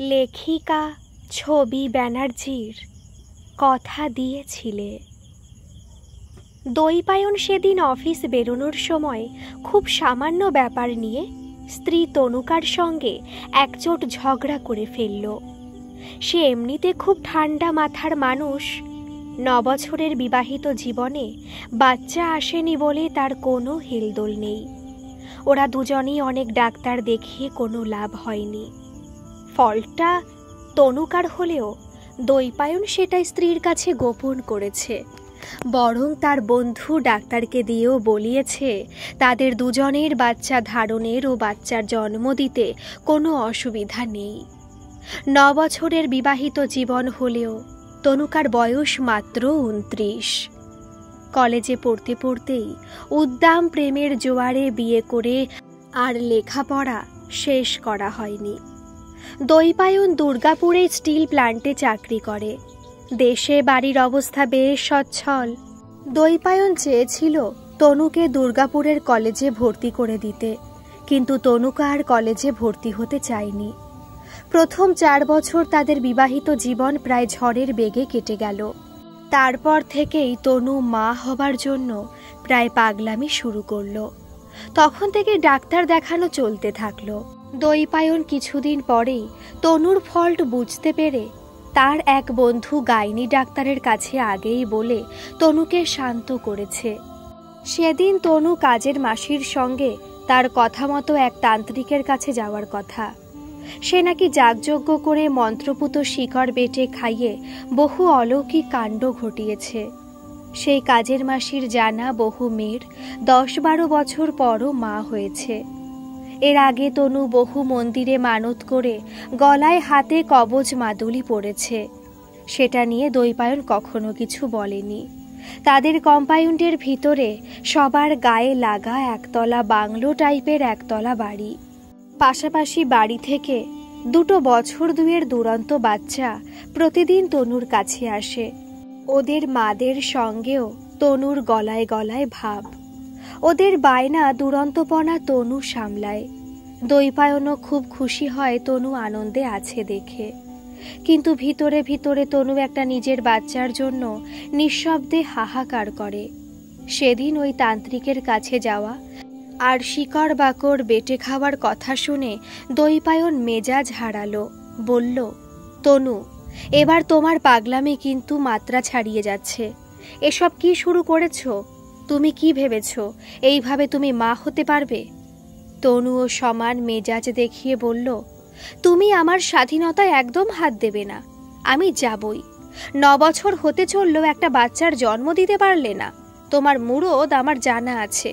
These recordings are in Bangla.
লেখিকা ছবি ব্যানার্জির কথা দিয়েছিলে। দৈপায়ন সেদিন অফিস বেরোনোর সময় খুব সামান্য ব্যাপার নিয়ে স্ত্রী তনুকার সঙ্গে একচোট ঝগড়া করে ফেলল। সে এমনিতে খুব ঠান্ডা মাথার মানুষ। 9 বছরের বিবাহিত জীবনে বাচ্চা আসেনি বলে তার কোনো হেলদোল নেই। ওরা দুজনেই অনেক ডাক্তার দেখিয়ে কোনো লাভ হয়নি। ফলটা তনুকার হলেও দৈপায়ন সেটা স্ত্রীর কাছে গোপন করেছে, বরং তার বন্ধু ডাক্তারকে দিয়েও বলিয়েছে তাদের দুজনের বাচ্চা ধারণের ও বাচ্চার জন্ম দিতে কোনো অসুবিধা নেই। 9 বছরের বিবাহিত জীবন হলেও তনুকার বয়স মাত্র 29। কলেজে পড়তে পড়তেই উদ্দাম প্রেমের জোয়ারে বিয়ে করে আর লেখাপড়া শেষ করা হয়নি। দৈপায়ন দুর্গাপুরে স্টিল প্ল্যান্টে চাকরি করে। দেশে বাড়ির অবস্থা বেশ সচ্ছল। দৈপায়ন চেয়েছিল তনুকে দুর্গাপুরের কলেজে ভর্তি করে দিতে, কিন্তু তনুকা আর কলেজে ভর্তি হতে চায়নি। প্রথম 4 বছর তাদের বিবাহিত জীবন প্রায় ঝড়ের বেগে কেটে গেল। তারপর থেকেই তনু মা হবার জন্য প্রায় পাগলামি শুরু করলো। তখন থেকে ডাক্তার দেখানো চলতে থাকলো। দৈপায়ন কিছুদিন পরেই তনুর ফল্ট বুঝতে পেরে তার এক বন্ধু গাইনি ডাক্তারের কাছে আগেই বলে তনুকে শান্ত করেছে। সেদিন তনু কাজের মাসির সঙ্গে তার কথা মতো এক তান্ত্রিকের কাছে যাওয়ার কথা। সে নাকি যাগযজ্ঞ করে মন্ত্রপুত শিকড় বেটে খাইয়ে বহু অলৌকিক কাণ্ড ঘটিয়েছে। সেই কাজের মাসির জানা বহু মেয়ের 10-12 বছর পরও মা হয়েছে। এর আগে তনু বহু মন্দিরে মানত করে গলায় হাতে কবচ মাদুলি পড়েছে। সেটা নিয়ে দৈপায়ন কখনো কিছু বলেনি। তাদের কম্পাউন্ডের ভিতরে সবার গায়ে লাগা একতলা বাংলো টাইপের একতলা বাড়ি। পাশাপাশি বাড়ি থেকে 2 বছর 2-এর দুরন্ত বাচ্চা প্রতিদিন তনুর কাছে আসে। ওদের মাদের সঙ্গেও তনুর গলায় গলায় ভাব। ওদের বায়না দুরন্তপনা তনু সামলায়। দৈপায়নও খুব খুশি হয় তনু আনন্দে আছে দেখে, কিন্তু ভিতরে ভিতরে তনু একটা নিজের বাচ্চার জন্য নিঃশব্দে হাহাকার করে। সেদিন ওই তান্ত্রিকের কাছে যাওয়া আর শিকড় বাকড় বেটে খাওয়ার কথা শুনে দৈপায়ন মেজাজ হারালো। বলল, তনু, এবার তোমার পাগলামি কিন্তু মাত্রা ছাড়িয়ে যাচ্ছে। এসব কি শুরু করেছ? তুমি কি ভেবেছ এইভাবে তুমি মা হতে পারবে? তনুও সমান মেজাজ দেখিয়ে বলল, তুমি আমার স্বাধীনতায় একদম হাত দেবে না। আমি যাবই। 9 বছর হতে চললেও একটা বাচ্চার জন্ম দিতে পারলে না। তোমার মুরদ আমার জানা আছে।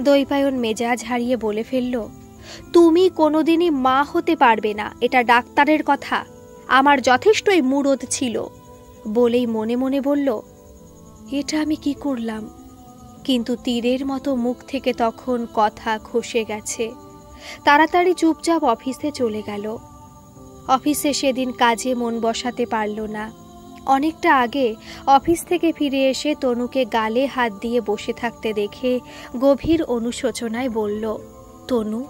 দৈপায়ন মেজাজ হারিয়ে বলে ফেলল, তুমি কোনোদিনই মা হতে পারবে না, এটা ডাক্তারের কথা। আমার যথেষ্টই মুরদ ছিল। বলেই মনে মনে বলল, এটা আমি কি করলাম? কিন্তু তীরের মতো মুখ থেকে তখন কথা খসে গেছে। তাড়াতাড়ি চুপচাপ অফিসে চলে গেল। অফিসে সেদিন কাজে মন বসাতে পারল না। অনেকটা আগে অফিস থেকে ফিরে এসে তনুকে গালে হাত দিয়ে বসে থাকতে দেখে গভীর অনুশোচনায় বলল, তনু,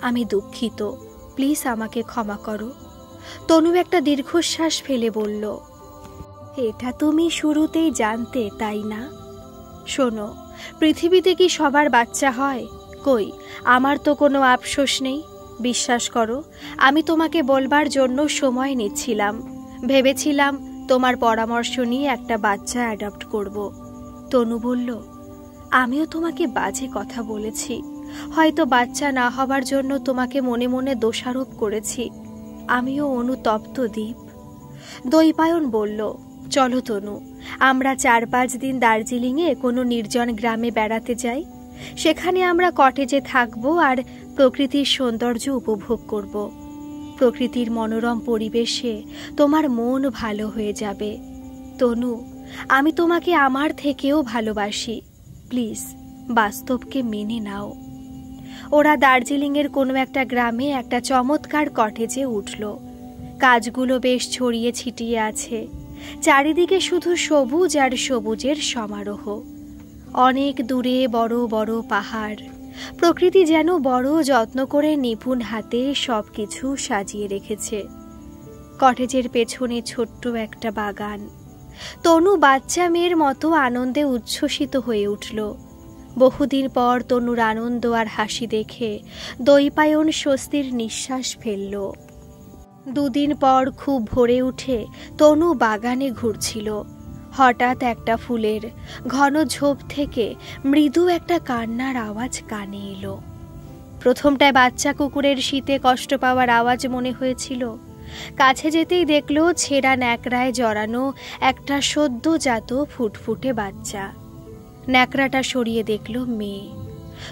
আমি দুঃখিত, প্লিজ আমাকে ক্ষমা করো। তনু একটা দীর্ঘশ্বাস ফেলে বলল, এটা তুমি শুরুতেই জানতে, তাই না? শোনো, পৃথিবীতে কি সবার বাচ্চা হয়? কই, আমার তো কোনো আফসোস নেই। বিশ্বাস করো, আমি তোমাকে বলবার জন্য সময় নিচ্ছিলাম। ভেবেছিলাম তোমার পরামর্শ নিয়ে একটা বাচ্চা অ্যাডপ্ট করব। তনু বলল, আমিও তোমাকে বাজে কথা বলেছি। হয়তো বাচ্চা না হবার জন্য তোমাকে মনে মনে দোষারোপ করেছি। আমিও অনুতপ্ত দ্বীপ। দৈপায়ন বলল, চলো তনু, আমরা 4-5 দিন দার্জিলিংয়ে কোনো নির্জন গ্রামে বেড়াতে যাই। সেখানে আমরা কটেজে থাকবো আর প্রকৃতির সৌন্দর্য উপভোগ করব। প্রকৃতির মনোরম পরিবেশে তোমার মন ভালো হয়ে যাবে। তনু, আমি তোমাকে আমার থেকেও ভালোবাসি। প্লিজ বাস্তবকে মেনে নাও। ওরা দার্জিলিংয়ের কোনো একটা গ্রামে একটা চমৎকার কটেজে উঠল। কাজগুলো বেশ ছড়িয়ে ছিটিয়ে আছে। চারিদিকে শুধু সবুজ আর সবুজের সমারোহ। অনেক দূরে বড় বড় পাহাড়। প্রকৃতি যেন বড় যত্ন করে নিপুণ হাতে সবকিছু সাজিয়ে রেখেছে। কটেজের পেছনে ছোট্ট একটা বাগান। তনু বাচ্চা মেয়ের মতো আনন্দে উচ্ছ্বসিত হয়ে উঠল। বহুদিন পর তনুর আনন্দ আর হাসি দেখে দৈপায়ন স্বস্তির নিঃশ্বাস ফেলল। দুদিন পর খুব ভোরে উঠে তনু বাগানে ঘুরছিল। হঠাৎ একটা ফুলের ঘন ঝোপ থেকে মৃদু একটা কান্নার আওয়াজ কানে এলো। প্রথমটায় বাচ্চা কুকুরের শীতে কষ্ট পাওয়ার আওয়াজ মনে হয়েছিল। কাছে যেতেই দেখল ছেঁড়া ন্যাকড়ায় জড়ানো একটা সদ্যজাত ফুটফুটে বাচ্চা। ন্যাকড়াটা সরিয়ে দেখল মেয়ে।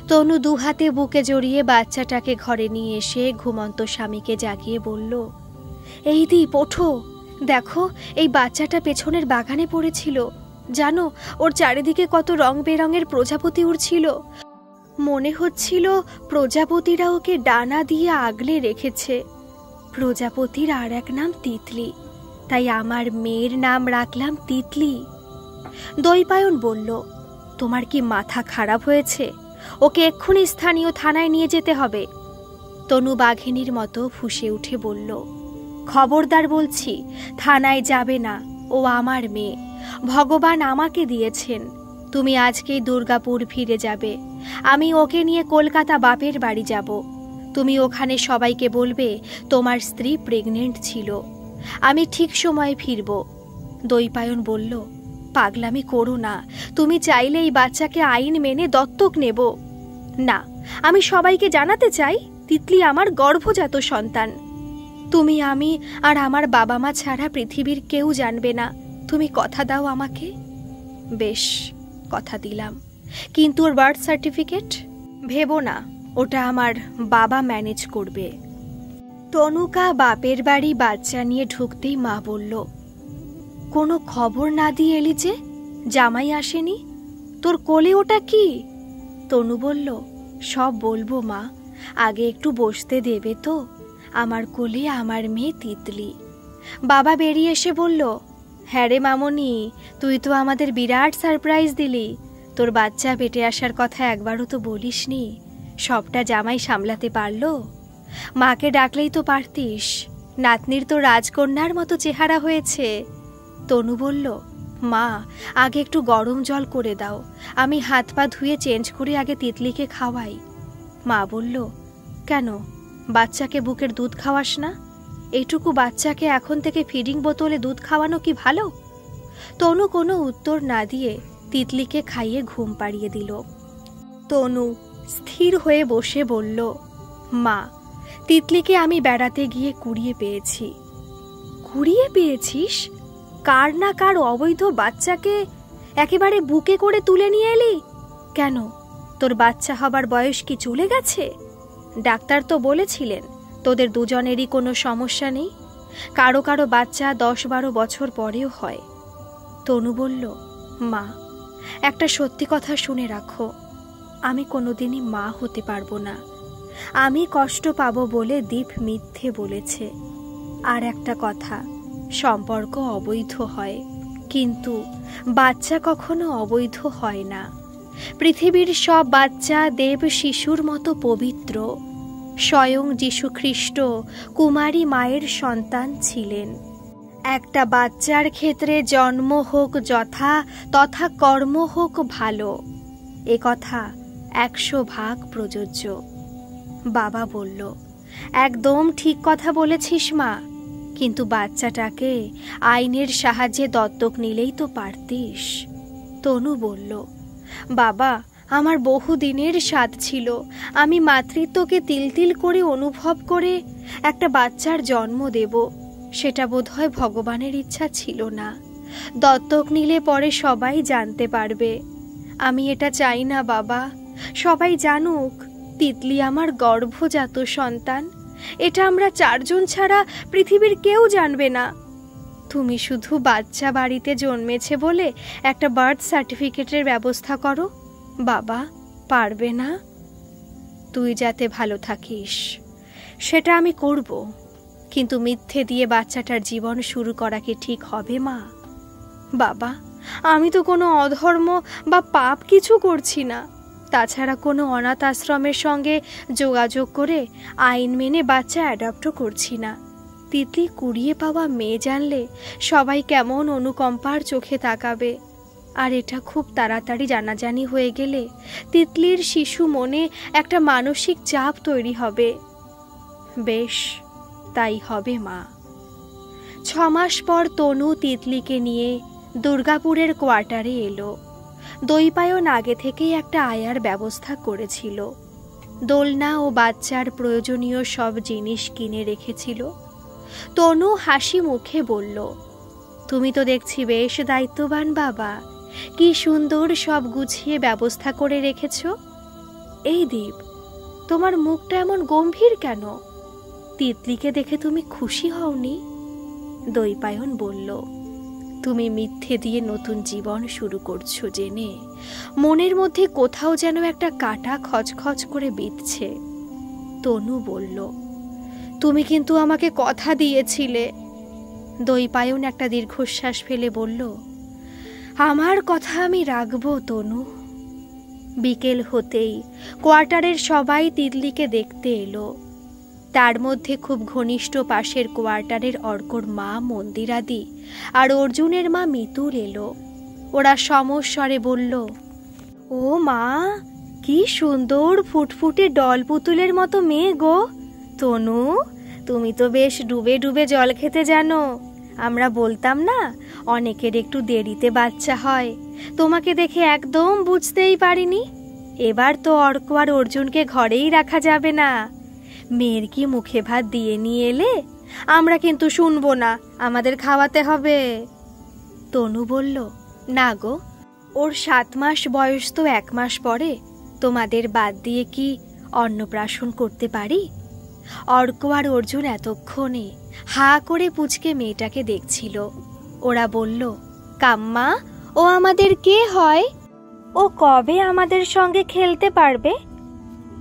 তনু দুহাতে বুকে জড়িয়ে বাচ্চাটাকে ঘরে নিয়ে এসে ঘুমন্ত স্বামীকে জাগিয়ে বলল, এই দীপ ওঠো, দেখো এই বাচ্চাটা পেছনের বাগানে পড়েছিল। জানো ওর চারিদিকে কত রং বেরঙের প্রজাপতি উড়ছিল। মনে হচ্ছিল প্রজাপতিরা ওকে ডানা দিয়ে আগলে রেখেছে। প্রজাপতির আর এক নাম তিতলি, তাই আমার মেয়ের নাম রাখলাম তিতলি। দৈপায়ন বলল, তোমার কি মাথা খারাপ হয়েছে? ওকে এক্ষুনি স্থানীয় থানায় নিয়ে যেতে হবে। তনু বাঘিনীর মতো ফুঁসে উঠে বলল, খবরদার বলছি, থানায় যাবে না। ও আমার মেয়ে, ভগবান আমাকে দিয়েছেন। তুমি আজকেই দুর্গাপুর ফিরে যাবে। আমি ওকে নিয়ে কলকাতা বাপের বাড়ি যাব। তুমি ওখানে সবাইকে বলবে তোমার স্ত্রী প্রেগনেন্ট ছিল। আমি ঠিক সময়ে ফিরব। দৈপায়ন বলল, পাগলামি করো না। তুমি চাইলে এই বাচ্চাকে আইন মেনে দত্তক নেব। না, আমি সবাইকে জানাতে চাই তিতলি আমার গর্ভজাত সন্তান। তুমি, আমি আর আমার বাবা মা ছাড়া পৃথিবীর কেউ জানবে না। তুমি কথা দাও আমাকে। বেশ, কথা দিলাম, কিন্তু ওর বার্থ সার্টিফিকেট? ভেবো না, ওটা আমার বাবা ম্যানেজ করবে। তনুকা বাপের বাড়ি বাচ্চা নিয়ে ঢুকতেই মা বলল, কোনো খবর না দিয়ে এলি যে? জামাই আসেনি? তোর কোলে ওটা কি? তনু বলল, সব বলবো মা, আগে একটু বসতে দেবে তো? আমার কোলে আমার মেয়ে তিতলি। বাবা বেরিয়ে এসে বলল, হ্যাঁ রে মামনি, তুই তো আমাদের বিরাট সারপ্রাইজ দিলি। তোর বাচ্চা পেটে আসার কথা একবারও তো বলিসনি। সবটা জামাই সামলাতে পারলো? মাকে ডাকলেই তো পারতিস। নাতনির তো রাজকন্যার মতো চেহারা হয়েছে। তনু বলল, মা আগে একটু গরম জল করে দাও, আমি হাত পা ধুয়ে চেঞ্জ করে আগে তিতলিকে খাওয়াই। মা বলল, কেন, বাচ্চাকে বুকের দুধ খাওয়াস না? এইটুকু বাচ্চাকে এখন থেকে ফিডিং বোতলে দুধ খাওয়ানো কি ভালো? তনু কোনো উত্তর না দিয়ে তিতলিকে খাইয়ে ঘুম পাড়িয়ে দিল। তনু স্থির হয়ে বসে বলল, মা, তিতলিকে আমি বেড়াতে গিয়ে কুড়িয়ে পেয়েছি। কুড়িয়ে পেয়েছিস? কার না কার অবৈধ বাচ্চাকে একেবারে বুকে করে তুলে নিয়ে এলি কেন? তোর বাচ্চা হবার বয়স কি চলে গেছে? ডাক্তার তো বলেছিলেন তোদের দুজনেরই কোনো সমস্যা নেই। কারো কারো বাচ্চা 10-12 বছর পরেও হয়। তনু বলল, মা, একটা সত্যি কথা শুনে রাখো, আমি কোনোদিনই মা হতে পারবো না। আমি কষ্ট পাবো বলে দীপ মিথ্যে বলেছে। আর একটা কথা, সম্পর্ক অবৈধ হয়, কিন্তু বাচ্চা কখনো অবৈধ হয় না। পৃথিবীর সব বাচ্চা দেব শিশুর মতো পবিত্র। স্বয়ং যীশুখ্রিস্ট কুমারী মায়ের সন্তান ছিলেন। একটা বাচ্চার ক্ষেত্রে জন্ম হোক যথা তথা কর্ম হোক ভালো, এ কথা 100% প্রযোজ্য। বাবা বলল, একদম ঠিক কথা বলেছিস মা, কিন্তু বাচ্চাটাকে আইনের সাহায্যে দত্তক নিলেই তো পারতিস। তনু বলল, বাবা, আমার বহুদিনের স্বাদ ছিল আমি মাতৃত্বকে তিল তিল করে অনুভব করে একটা বাচ্চার জন্ম দেব। সেটা বোধহয় ভগবানের ইচ্ছা ছিল না। দত্তক নিলে পরে সবাই জানতে পারবে। আমি এটা চাই না বাবা, সবাই জানুক তিতলি আমার গর্ভজাত সন্তান। এটা আমরা 4 জন ছাড়া পৃথিবীর কেউ জানবে না। তুমি শুধু বাচ্চা বাড়িতে জন্মেছে বলে একটা বার্থ সার্টিফিকেটের ব্যবস্থা করো। বাবা, পারবে না? তুই যাতে ভালো থাকিস সেটা আমি করব, কিন্তু মিথ্যে দিয়ে বাচ্চাটার জীবন শুরু করা কি ঠিক হবে মা? বাবা, আমি তো কোনো অধর্ম বা পাপ কিছু করছি না। তাছাড়া কোনো অনাথ আশ্রমের সঙ্গে যোগাযোগ করে আইন মেনে বাচ্চা অ্যাডপ্টও করছি না। তিতলি কুড়িয়ে পাওয়া মেয়ে জানলে সবাই কেমন অনুকম্পার চোখে তাকাবে। আর এটা খুব তাড়াতাড়ি জানাজানি হয়ে গেলে তিতলির শিশু মনে একটা মানসিক চাপ তৈরি হবে। বেশ, তাই হবে মা। 6 মাস পর তনু তিতলিকে নিয়ে দুর্গাপুরের কোয়ার্টারে এলো। দৈপায়ন আগে থেকেই একটা আয়ার ব্যবস্থা করেছিল। দোলনা ও বাচ্চার প্রয়োজনীয় সব জিনিস কিনে রেখেছিল। তনু হাসি মুখে বলল, তুমি তো দেখছি বেশ দায়িত্ববান বাবা, কি সুন্দর সব গুছিয়ে ব্যবস্থা করে রেখেছ। এই দীপ, তোমার মুখটা এমন গম্ভীর কেন? তিতলিকে দেখে তুমি খুশি হওনি? দৈপায়ন বলল, তুমি মিথ্যে দিয়ে নতুন জীবন শুরু করছো জেনে মনের মধ্যে কোথাও যেন একটা কাঁটা খচখচ করে বিঁধছে। তনু বলল, তুমি কিন্তু আমাকে কথা দিয়েছিলে। দৈপায়ন একটা দীর্ঘশ্বাস ফেলে বলল, আমার কথা আমি রাখবো তনু। বিকেল হতেই কোয়ার্টারের সবাই তিতলিকে দেখতে এলো। তার মধ্যে খুব ঘনিষ্ঠ পাশের কোয়ার্টারের অর্কর মা মন্দিরাদি আর অর্জুনের মা মিতুল এলো। ওরা সমস্বরে বলল, ও মা, কি সুন্দর ফুটফুটে ডল পুতুলের মতো মেয়ে গো। তনু, তুমি তো বেশ ডুবে ডুবে জল খেতে জানো। আমরা বলতাম না অনেকের একটু দেরিতে বাচ্চা হয়, তোমাকে দেখে একদম বুঝতেই পারিনি। এবার তো অর্ক আর অর্জুনকে ঘরেই রাখা যাবে না। মেয়ের কি মুখে ভাত দিয়ে নিয়ে এলে? আমরা কিন্তু শুনবো না, আমাদের খাওয়াতে হবে। তনু বলল, না গো, ওর 7 মাস বয়স তো 1 মাস পরে, তোমাদের বাদ দিয়ে কি অন্নপ্রাশন করতে পারি? অর্ক আর অর্জুন এতক্ষণে হা করে পুচকে মেয়েটাকে দেখছিল। ওরা বলল, কাম্মা, ও আমাদের কে হয়? ও কবে আমাদের সঙ্গে খেলতে পারবে?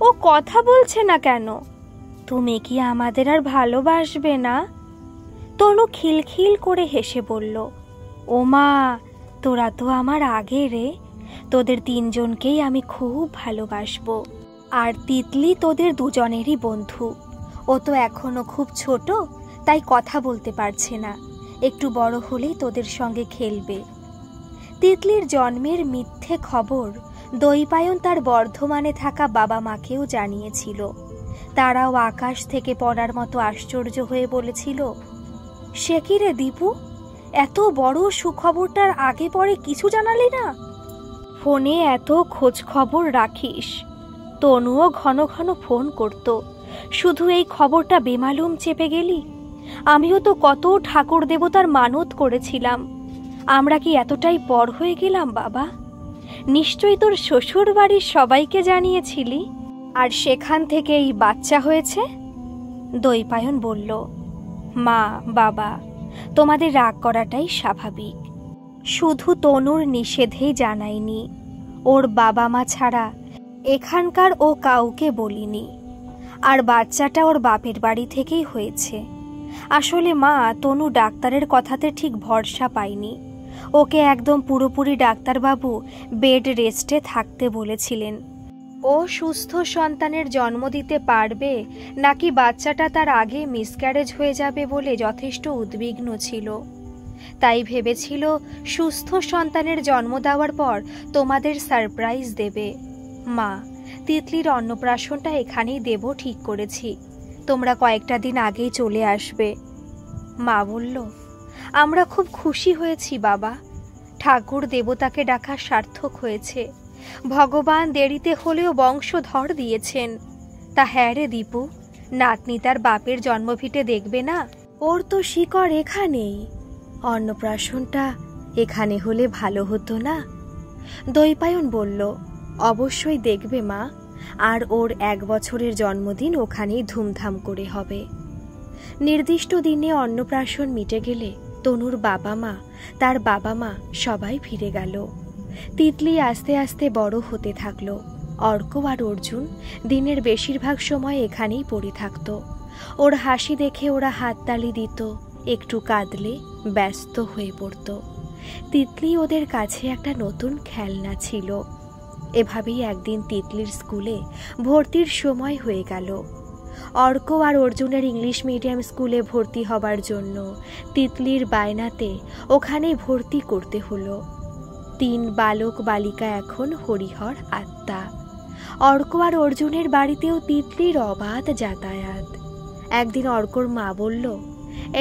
ও কথা বলছে না কেন? তুমি কি আমাদের আর ভালোবাসবে না? তনু খিলখিল করে হেসে বলল, ও মা, তোরা তো আমার আগে রে। তোদের 3 জনকেই আমি খুব ভালোবাসবো। আর তিতলি তোদের দুজনেরই বন্ধু। ও তো এখনো খুব ছোট, তাই কথা বলতে পারছে না। একটু বড় হলেই তোদের সঙ্গে খেলবে। তিতলির জন্মের মিথ্যে খবর দৈপায়ন তার বর্ধমানে থাকা বাবা মাকেও জানিয়েছিল। তারাও আকাশ থেকে পড়ার মতো আশ্চর্য হয়ে বলেছিল, সে কি রে দীপু, এত বড় সুখবরটার আগে পরে কিছু জানালি না? ফোনে এত খোঁজ খবর রাখিস। তনুও ঘন ঘন ফোন করত, শুধু এই খবরটা বেমালুম চেপে গেলি। আমিও তো কত ঠাকুর দেবতার মানত করেছিলাম। আমরা কি এতটাই পর হয়ে গেলাম বাবা? নিশ্চয়ই তোর শ্বশুর বাড়ির সবাইকে জানিয়েছিলি, আর সেখান থেকে এই বাচ্চা হয়েছে। দৈপায়ন বলল, মা, বাবা, তোমাদের রাগ করাটাই স্বাভাবিক। শুধু তনুর নিষেধেই জানাইনি, ওর বাবা মা ছাড়া এখানকার ও কাউকে বলিনি। আর বাচ্চাটা ওর বাপের বাড়ি থেকেই হয়েছে। আসলে মা, তনু ডাক্তারের কথাতে ঠিক ভরসা পায়নি। ওকে একদম পুরোপুরি ডাক্তারবাবু বেড রেস্টে থাকতে বলেছিলেন। ও সুস্থ সন্তানের জন্ম দিতে পারবে নাকি বাচ্চাটা তার আগে মিসক্যারেজ হয়ে যাবে বলে যথেষ্ট উদ্বিগ্ন ছিল। তাই ভেবেছিল সুস্থ সন্তানের জন্ম দেওয়ার পর তোমাদের সারপ্রাইজ দেবে। মা, তিতলির অন্নপ্রাশনটা এখানেই দেব ঠিক করেছি। তোমরা কয়েকটা দিন আগেই চলে আসবে। মা বলল, আমরা খুব খুশি হয়েছি বাবা। ঠাকুর দেবতাকে ডাকা সার্থক হয়েছে। ভগবান দেরিতে হলেও বংশধর দিয়েছেন। তা হ্যাঁ রে দীপু, নাতনি তার বাপের জন্মভিটে দেখবে না? ওর তো শিকড় এখানেই। অন্নপ্রাশনটা এখানে হলে ভালো হতো না? দৈপায়ন বলল, অবশ্যই দেখবে মা। আর ওর 1 বছরের জন্মদিন ওখানেই ধুমধাম করে হবে। নির্দিষ্ট দিনে অন্নপ্রাশন মিটে গেলে তনুর বাবা মা, তার বাবা মা সবাই ফিরে গেল। তিতলি আস্তে আস্তে বড় হতে থাকলো। অর্ক আর অর্জুন দিনের বেশিরভাগ সময় এখানেই পড়ে থাকত। ওর হাসি দেখে ওরা হাততালি দিত, একটু কাঁদলে ব্যস্ত হয়ে পড়ত। তিতলি ওদের কাছে একটা নতুন খেলনা ছিল। এভাবেই একদিন তিতলির স্কুলে ভর্তির সময় হয়ে গেল। অর্ক আর অর্জুনের ইংলিশ মিডিয়াম স্কুলে ভর্তি হবার জন্য তিতলির বায়নাতে ওখানেই ভর্তি করতে হলো। 3 বালক বালিকা এখন হরিহর আত্মা। অর্ক আর অর্জুনের বাড়িতেও তিতলির অবাধ যাতায়াত। একদিন অর্কর মা বলল,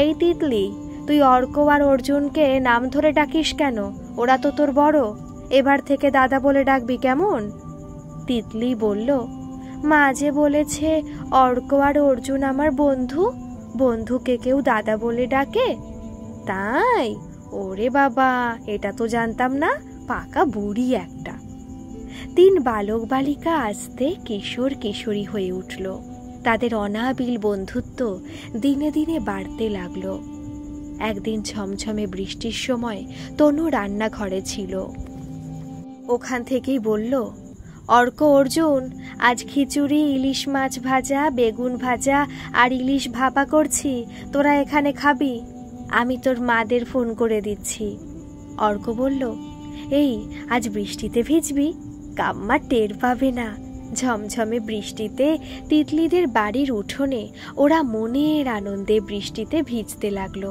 এই তিতলি, তুই অর্ক আর অর্জুনকে নাম ধরে ডাকিস কেন? ওরা তো তোর বড়, এবার থেকে দাদা বলে ডাকবি কেমন? তিতলি বলল, মা যে বলেছে অর্ক আর অর্জুন আমার বন্ধু, বন্ধুকে কেউ দাদা বলে ডাকে। তাই? ওরে বাবা, এটা তো জানতাম না, পাকা বুড়ি একটা। 3 বালক বালিকা আস্তে কিশোর কিশোরী হয়ে উঠল। তাদের অনাবিল বন্ধুত্ব দিনে দিনে বাড়তে লাগলো। একদিন ঝমঝমে বৃষ্টির সময় তনু রান্নাঘরে ছিল। ওখান থেকেই বলল, অর্ক অর্জুন, আজ খিচুড়ি, ইলিশ মাছ ভাজা, বেগুন ভাজা আর ইলিশ ভাপা করছি, তোরা এখানে খাবি। আমি তোর মাদের ফোন করে দিচ্ছি। অর্ক বলল, এই আজ বৃষ্টিতে ভিজবি? কাম্মা টের পাবে না। ঝমঝমে বৃষ্টিতে তিতলিদের বাড়ির উঠোনে ওরা মনের আনন্দে বৃষ্টিতে ভিজতে লাগলো।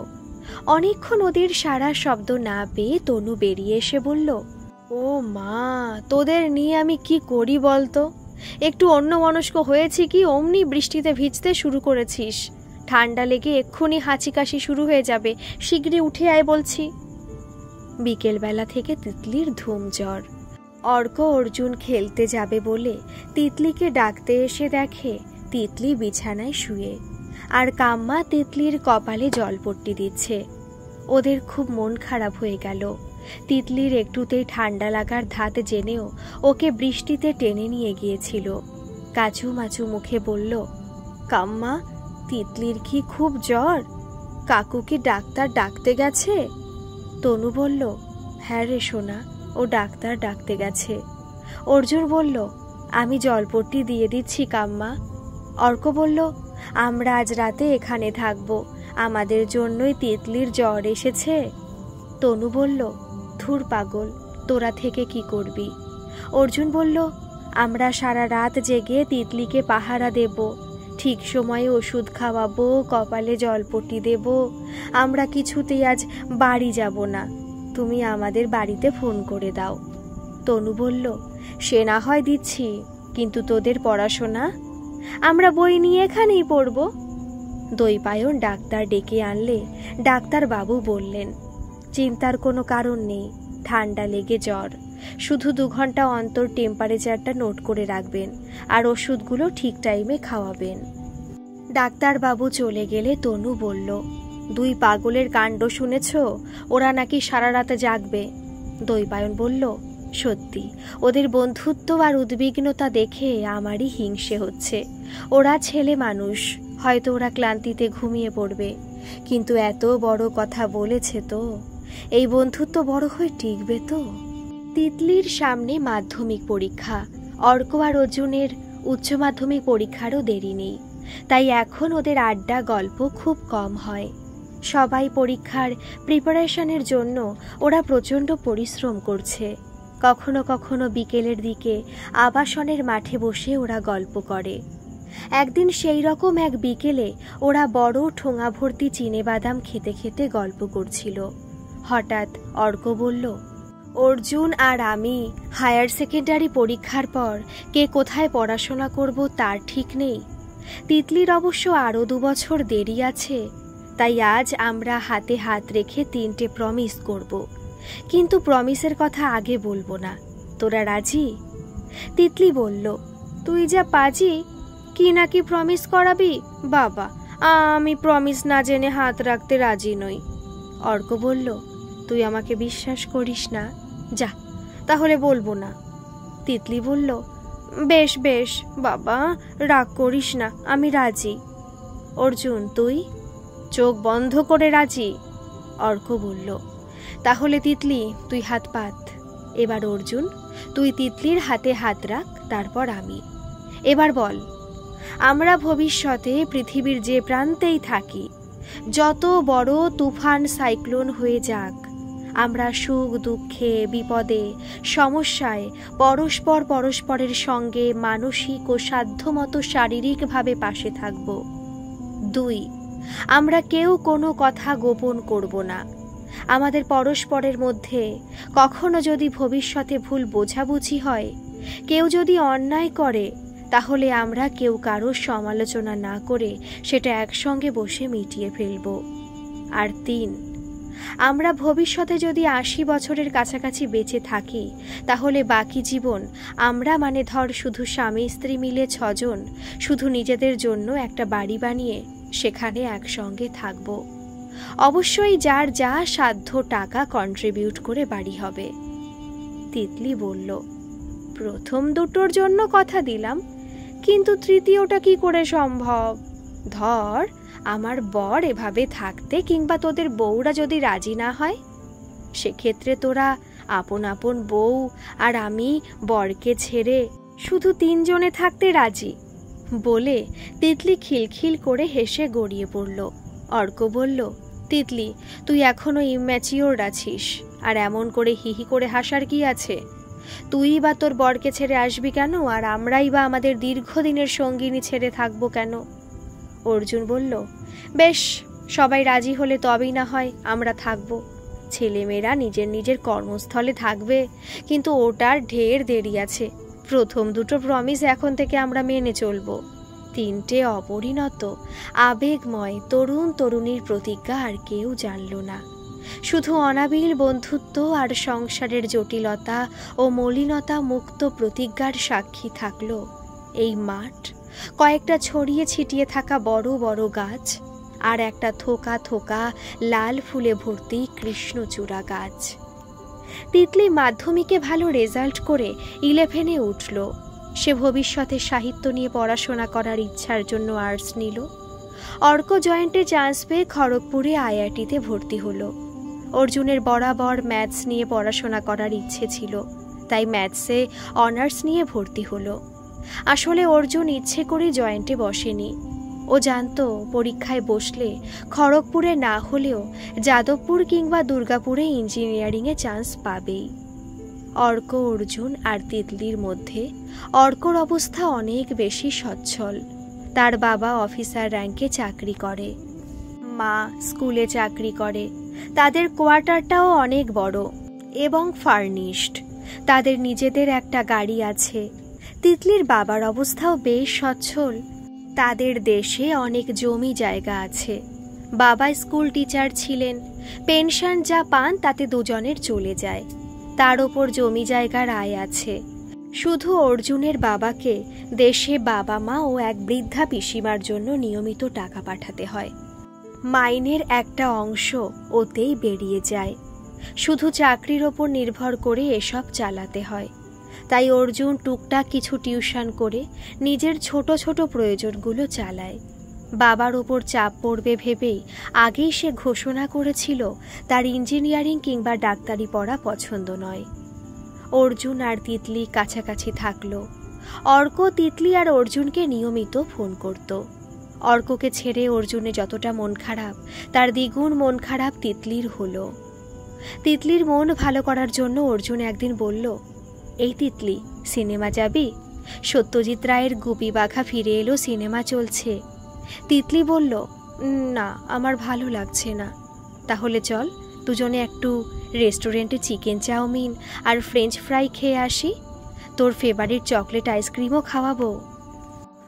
অনেকক্ষণ ওদের সারা শব্দ না পেয়ে তনু বেরিয়ে এসে বলল, ও মা, তোদের নিয়ে আমি কি করি বলতো? একটু অন্যমনস্ক হয়েছি কি অমনি বৃষ্টিতে ভিজতে শুরু করেছিস? ঠান্ডা লেগে এক্ষুনি হাঁচি কাশি শুরু হয়ে যাবে, শীঘ্রই উঠে আয় বলছি। বিকেলবেলা থেকে তিতলির ধুম জ্বর। অর্ক অর্জুন খেলতে যাবে বলে তিতলিকে ডাকতে এসে দেখে তিতলি বিছানায় শুয়ে, আর কাম্মা তিতলির কপালে জলপট্টি দিচ্ছে। ওদের খুব মন খারাপ হয়ে গেল। তিতলির একটুতেই ঠান্ডা লাগার ধাত জেনেও ওকে বৃষ্টিতে টেনে নিয়ে গিয়েছিল। কাচু মাচু মুখে বলল, কাম্মা, তিতলির কি খুব জ্বর? কাকু কি ডাক্তার ডাকতে গেছে? তনু বলল, হ্যাঁ রে সোনা, ও ডাক্তার ডাকতে গেছে। অর্জুন বলল, আমি জলপট্টি দিয়ে দিচ্ছি কাম্মা। অর্ক বলল, আমরা আজ রাতে এখানে থাকবো, আমাদের জন্যই তিতলির জ্বর এসেছে। তনু বলল, ধুর পাগল, তোরা থেকে কি করবি? অর্জুন বলল, আমরা সারা রাত জেগে তিতলিকে পাহারা দেব, ঠিক সময়ে ওষুধ খাওয়াবো, কপালে জলপট্টি দেব। আমরা কিছুতেই আজ বাড়ি যাব না, তুমি আমাদের বাড়িতে ফোন করে দাও। তনু বলল, সে না হয় দিচ্ছি, কিন্তু তোদের পড়াশোনা? আমরা বই নিয়ে এখানেই পড়ব। দৈপায়ন ডাক্তার ডেকে আনলে ডাক্তার বাবু বললেন, চিন্তার কোনো কারণ নেই, ঠান্ডা লেগে জ্বর, শুধু 2 ঘন্টা অন্তর টেম্পারেচারটা নোট করে রাখবেন আর ওষুধগুলো ঠিক টাইমে খাওয়াবেন। ডাক্তার বাবু চলে গেলে তনু বলল, 2 পাগলের কাণ্ড শুনেছ? ওরা নাকি সারা রাতে জাগবে। দৈপায়ন বলল, সত্যি, ওদের বন্ধুত্ব আর উদ্বিগ্নতা দেখে আমারই হিংসে হচ্ছে। ওরা ছেলে মানুষ, হয়তো ওরা ক্লান্তিতে ঘুমিয়ে পড়বে, কিন্তু এত বড় কথা বলেছে তো, এই বন্ধুত্ব বড় হয়ে টিকবে তো? তিতলির সামনে মাধ্যমিক পরীক্ষা, অর্ক আর অর্জুনের উচ্চ মাধ্যমিক পরীক্ষারও দেরি নেই, তাই এখন ওদের আড্ডা গল্প খুব কম হয়। সবাই পরীক্ষার প্রিপারেশনের জন্য ওরা প্রচণ্ড পরিশ্রম করছে। কখনো কখনো বিকেলের দিকে আবাসনের মাঠে বসে ওরা গল্প করে। একদিন সেই রকম এক বিকেলে ওরা বড় ঠোঙা ভর্তি চিনেবাদাম খেতে খেতে গল্প করছিল। হঠাৎ অর্ক বলল, অর্জুন আর আমি হায়ার সেকেন্ডারি পরীক্ষার পর কে কোথায় পড়াশোনা করব তার ঠিক নেই। তিতলির অবশ্য আরও 2 বছর দেরি আছে, তাই আজ আমরা হাতে হাত রেখে 3টে প্রমিস করব, কিন্তু প্রমিসের কথা আগে বলবো না। তোরা রাজি? তিতলি বলল, তুই যা পাজি, কি নাকি প্রমিস করাবি? বাবা, আমি প্রমিস না জেনে হাত রাখতে রাজি নই। অর্ক বলল, তুই আমাকে বিশ্বাস করিস না? যা, তাহলে বলবো না। তিতলি বলল, বেশ বেশ বাবা, রাগ করিস না, আমি রাজি। অর্জুন, তুই? চোখ বন্ধ করে রাজি। অর্ক বলল, তাহলে তিতলি তুই হাত পাত। এবার অর্জুন, তুই তিতলির হাতে হাত রাখ, তারপর আমি। এবার বল, আমরা ভবিষ্যতে পৃথিবীর যে প্রান্তেই থাকি, যত বড় তুফান সাইক্লোন হয়ে যাক, আমরা সুখ দুঃখে বিপদে সমস্যায় পরস্পরের সঙ্গে মানসিক ও সাধ্যমতো শারীরিকভাবে পাশে থাকব। 2, আমরা কেউ কোনো কথা গোপন করব না। আমাদের পরস্পরের মধ্যে কখনো যদি ভবিষ্যতে ভুল বোঝাবুঝি হয়, কেউ যদি অন্যায় করে, তাহলে আমরা কেউ কারোর সমালোচনা না করে সেটা একসঙ্গে বসে মিটিয়ে ফেলব। আর 3, আমরা ভবিষ্যতে যদি 80 বছরের কাছাকাছি বেঁচে থাকি, তাহলে বাকি জীবন আমরা ধর শুধু স্বামী স্ত্রী মিলে 6 জন শুধু নিজেদের জন্য একটা বাড়ি বানিয়ে সেখানে একসঙ্গে থাকব। অবশ্যই যার যা সাধ্য টাকা কন্ট্রিবিউট করে বাড়ি হবে। তিতলি বলল, প্রথম দুটোর জন্য কথা দিলাম, কিন্তু তৃতীয়টা কি করে সম্ভব? ধর আমার বর এভাবে থাকতে কিংবা তোদের বউরা যদি রাজি না হয়, সেক্ষেত্রে তোরা আপন আপন বউ আর আমি বরকে ছেড়ে শুধু 3 জনে থাকতে রাজি। বলে তিতলি খিলখিল করে হেসে গড়িয়ে পড়ল। অর্ক বলল, তিতলি, তুই এখনো ইম্যাচিওর আছিস, আর এমন করে হিহি করে হাসার কি আছে? তুই বা তোর বরকে ছেড়ে আসবি কেন, আর আমরাই বা আমাদের দীর্ঘদিনের সঙ্গিনী ছেড়ে থাকবো কেন? অর্জুন বলল, বেশ, সবাই রাজি হলে তবেই না হয় আমরা থাকবো। ছেলেমেয়েরা নিজের নিজের কর্মস্থলে থাকবে, কিন্তু ওটার ঢের দেরি আছে। প্রথম দুটো প্রমিস এখন থেকে আমরা মেনে চলবো। 3টে অপরিণত আবেগময় তরুণ তরুণীর প্রতিজ্ঞা আর কেউ জানল না। শুধু অনাবিল বন্ধুত্ব আর সংসারের জটিলতা ও মলিনতা মুক্ত প্রতিজ্ঞার সাক্ষী থাকল এই মাঠ, কয়েকটা ছড়িয়ে ছিটিয়ে থাকা বড় বড় গাছ, আর একটা থোকা থোকা লাল ফুলে ভর্তি কৃষ্ণচূড়া গাছ। তিতলি মাধ্যমিকে ভালো রেজাল্ট করে 11-এ উঠল। সে ভবিষ্যতে সাহিত্য নিয়ে পড়াশোনা করার ইচ্ছার জন্য আর্টস নিল। অর্ক জয়েন্টে চান্স পেয়ে খড়গপুরে IITতে ভর্তি হলো। অর্জুনের বরাবর ম্যাথস নিয়ে পড়াশোনা করার ইচ্ছে ছিল, তাই ম্যাথসে অনার্স নিয়ে ভর্তি হলো। আসলে অর্জুন ইচ্ছে করে জয়েন্টে বসেনি। ও জানতো পরীক্ষায় বসলে খড়গপুরে না হলেও যাদবপুর কিংবা দুর্গাপুরে ইঞ্জিনিয়ারিংয়ে চান্স পাবেই। অর্ক, অর্জুন আর তিতলির মধ্যে অর্কর অবস্থা অনেক বেশি সচ্ছল। তার বাবা অফিসার র্যাঙ্কে চাকরি করে, মা স্কুলে চাকরি করে। তাদের কোয়ার্টারটাও অনেক বড় এবং ফার্নিশড। তাদের নিজেদের একটা গাড়ি আছে। তিতলির বাবার অবস্থাও বেশ সচ্ছল। তাদের দেশে অনেক জমি জায়গা আছে। বাবা স্কুল টিচার ছিলেন। পেনশন যা পান তাতে দুজনের চলে যায়। তার ওপর জমি জায়গার আয় আছে। শুধু অর্জুনের বাবাকে দেশে বাবা মা ও এক বৃদ্ধা পিসিমার জন্য নিয়মিত টাকা পাঠাতে হয়। মাইনের একটা অংশ ওতেই বেরিয়ে যায়। শুধু চাকরির ওপর নির্ভর করে এসব চালাতে হয়। তাই অর্জুন টুকটাক কিছু টিউশন করে নিজের ছোট ছোট প্রয়োজনগুলো চালায়। বাবার ওপর চাপ পড়বে ভেবেই আগেই সে ঘোষণা করেছিল তার ইঞ্জিনিয়ারিং কিংবা ডাক্তারি পড়া পছন্দ নয়। অর্জুন আর তিতলি কাছাকাছি থাকলো। অর্ক তিতলি আর অর্জুনকে নিয়মিত ফোন করত। অর্ককে ছেড়ে অর্জুনে যতটা মন খারাপ, তার দ্বিগুণ মন খারাপ তিতলির হলো। তিতলির মন ভালো করার জন্য অর্জুন একদিন বলল, এই তিতলি, সিনেমা যাবি? সত্যজিৎ রায়ের গুপি বাঘা ফিরে এলো সিনেমা চলছে। তিতলি বলল, না, আমার ভালো লাগছে না। তাহলে চল দুজনে একটু রেস্টুরেন্টে চিকেন চাউমিন আর ফ্রেঞ্চ ফ্রাই খেয়ে আসি। তোর ফেভারিট চকলেট আইসক্রিমও খাওয়াবো।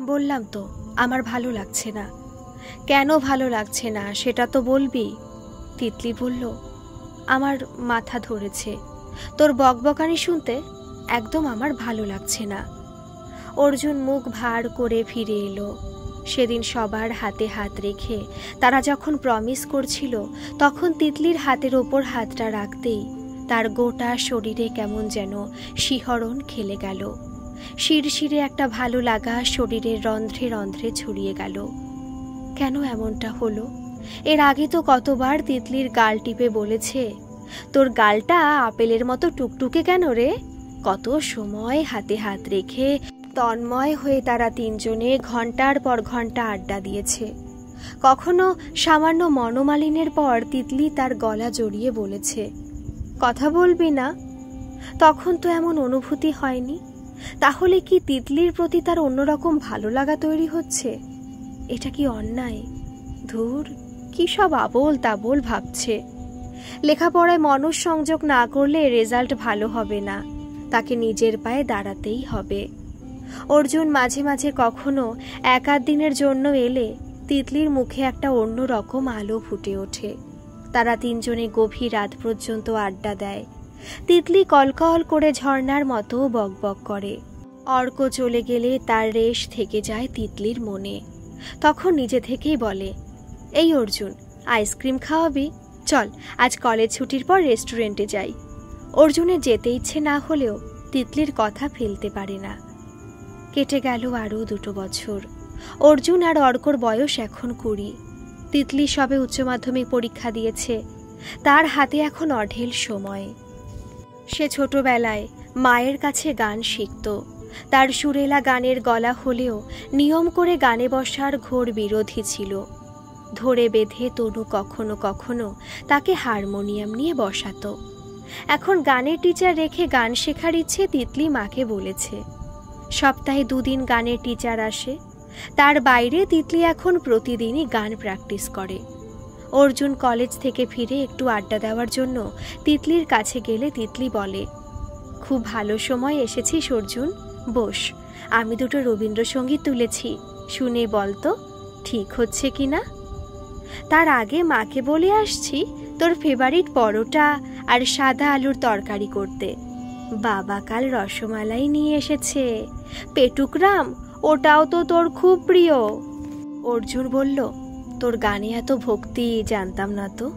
বললাম তো আমার ভালো লাগছে না। কেন ভালো লাগছে না সেটা তো বলবি। তিতলি বলল, আমার মাথা ধরেছে। তোর বকবকানি শুনতে একদম আমার ভালো লাগছে না। অর্জুন মুখ ভার করে ফিরে এলো। সেদিন সবার হাতে হাত রেখে তারা যখন প্রমিস করছিল, তখন তিতলির হাতের ওপর হাতটা রাখতেই তার গোটা শরীরে কেমন যেন শিহরণ খেলে গেল। শিরশিরে একটা ভালো লাগা শরীরের রন্ধ্রে রন্ধ্রে ছড়িয়ে গেল। কেন এমনটা হলো? এর আগে তো কতবার তিতলির গাল টিপে বলেছে, তোর গালটা আপেলের মতো টুকটুকে কেন রে? কত সময় হাতে হাত রেখে তন্ময় হয়ে তারা তিনজনে ঘন্টার পর ঘন্টা আড্ডা দিয়েছে। কখনো সামান্য মনোমালিন্যের পর তিতলি তার গলা জড়িয়ে বলেছে, কথা বলবি না? তখন তো এমন অনুভূতি হয়নি। তাহলে কি তিতলির প্রতি তার অন্যরকম ভালো লাগা তৈরি হচ্ছে? এটা কি অন্যায়? ধুর, কি সব আবোল তাবোল ভাবছে। লেখাপড়ায় মনঃসংযোগ না করলে রেজাল্ট ভালো হবে না, তাকে নিজের পায়ে দাঁড়াতেই হবে। অর্জুন মাঝে মাঝে কখনো এক আধ দিনের জন্য এলে তিতলির মুখে একটা অন্যরকম আলো ফুটে ওঠে। তারা তিনজনে গভীর রাত পর্যন্ত আড্ডা দেয়। তিতলি কলকল করে ঝর্ণার মতো বকবক করে। অর্ক চলে গেলে তার রেশ থেকে যায় তিতলির মনে। তখন নিজে থেকেই বলে, এই অর্জুন, আইসক্রিম খাওয়াবি? চল, আজ কলেজ ছুটির পর রেস্টুরেন্টে যাই। অর্জুনের যেতে ইচ্ছে না হলেও তিতলির কথা ফেলতে পারে না। কেটে গেল আরও 2 বছর। অর্জুন আর অর্কর বয়স এখন 20। তিতলি সবে উচ্চ মাধ্যমিক পরীক্ষা দিয়েছে। তার হাতে এখন অঢেল সময়। সে ছোটবেলায় মায়ের কাছে গান শিখত। তার সুরেলা গানের গলা হলেও নিয়ম করে গানে বসার ঘোর বিরোধী ছিল। ধরে বেঁধে তনু কখনো কখনো তাকে হারমোনিয়াম নিয়ে বসাতো। এখন গানের টিচার রেখে গান শেখার ইচ্ছে তিতলি মাকে বলেছে। সপ্তাহে 2 দিন গানের টিচার আসে। তার বাইরে তিতলি এখন প্রতিদিনই গান প্র্যাকটিস করে। অর্জুন কলেজ থেকে ফিরে একটু আড্ডা দেওয়ার জন্য তিতলির কাছে গেলে তিতলি বলে, খুব ভালো সময় এসেছিস অর্জুন, বস, আমি 2 রবীন্দ্রসঙ্গীত তুলেছি, শুনে বলতো ঠিক হচ্ছে কিনা। তার আগে মাকে বলে আসছি তোর ফেভারিট পরোটা আর সাদা আলুর তরকারি করতে। বাবা কাল রসমালাই নিয়ে এসেছে, পেটুকরাম, ওটাও তো তোর খুব প্রিয়। অর্জুন বলল, তোর গানে এত ভক্তি জানতাম না তো।